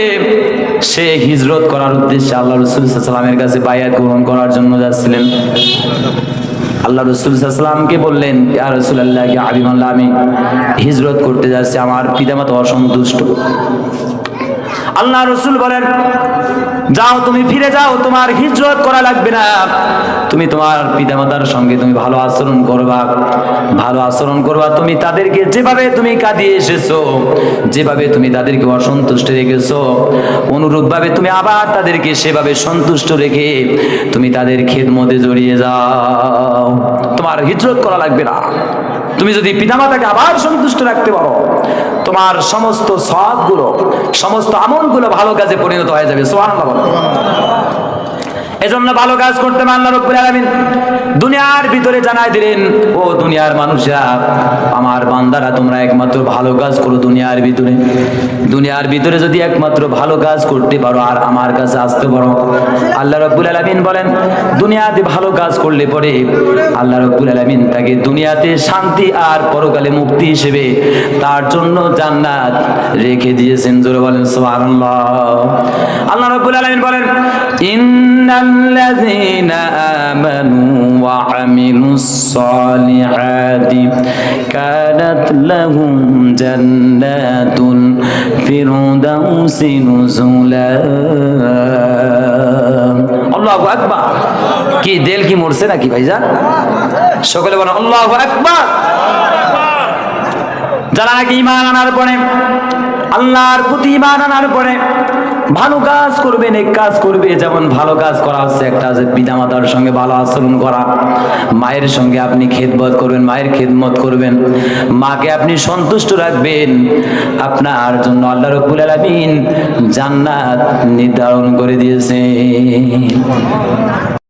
সে হিজরত করার উদ্দেশ্যে আল্লাহ রাসূল সাল্লাল্লাহু আলাইহি ওয়াসাল্লামের কাছে বায়াত গ্রহণ করার জন্য যাচ্ছিলেন। আল্লাহ রাসূল সাল্লাল্লাহু আলাইহি ওয়াসাল্লামকে বললেন, ইয়া রাসূলুল্লাহ, ইয়া হাবিবাল্লাহ, আমি হিজরত করতে যাচ্ছি, আমার পিতামাতা অসন্তুষ্ট। আল্লাহ রাসূল বলেন, যাও, তুমি ফিরে যাও, তোমার হিজরত করা লাগবে না। তুমি তোমার পিতামাতার সঙ্গে তুমি ভালো আচরণ করবা, ভালো আচরণ করবা। তুমি তাদেরকে যেভাবে তুমি কাঁদিয়ে এসেছো, যেভাবে তুমি তাদেরকে অসন্তুষ্ট রেখেছো, অনুরূপভাবে তুমি আবার তাদেরকে সেভাবে সন্তুষ্ট রেখে তুমি তাদের খেদমতে জড়িয়ে যাও। তোমার হিজরত করা লাগবে না। তুমি যদি পিতামাতাকে আবার সন্তুষ্ট রাখতে পারো, তোমার সমস্ত সওয়াবগুলো, সমস্ত আমলগুলো ভালো কাজে পরিণত হয়ে যাবে। সুবহানাল্লাহ। এজন্য ভালো কাজ করতে আল্লাহ রাব্বুল আলামিন দুনিয়ার ভিতরে জানাই দিলেন, ও দুনিয়ার মানুষরা, আমার বান্দারা, তোমরা একমাত্র ভালো কাজ করো দুনিয়ার ভিতরে। দুনিয়ার ভিতরে যদি একমাত্র ভালো কাজ করতে পারো আর আমার কাছে আসতে পারো, আল্লাহ রাব্বুল আলামিন বলেন দুনিয়াতে ভালো কাজ করলে পরে আল্লাহ রাব্বুল আলামিন তাকে দুনিয়াতে শান্তি আর পরকালে মুক্তি হিসেবে তার জন্য জান্নাত রেখে দিয়েছেন। জোরে বলেন সুবহানাল্লাহ। আল্লাহ রাব্বুল আলামিন বলেন ইন্নাল্লাযীনা আমানু ওয়া আমিলুস সালিহাতি কানাত লাহুম জান্নাতুল ফিরদাউসি নুজুলা। আল্লাহু আকবার। কি দিল কি মরছে নাকি ভাইজান? সকলে বলেন আল্লাহু আকবার। যারা নাকি ঈমান আনার পরে, আল্লাহর প্রতি ঈমান আনার পরে ভালো কাজ করবে, নেক কাজ করবে। যেমন ভালো কাজ করা হচ্ছে একটা আছে পিতামাতার সঙ্গে ভালো আচরণ করা, মায়ের সঙ্গে আপনি খেদমত করবেন, মায়ের খেদমত করবেন, মাকে আপনি সন্তুষ্ট রাখবেন। আপনার জন্য আল্লাহ রাব্বুল আলামিন জান্নাত নির্ধারণ করে দিয়েছেন।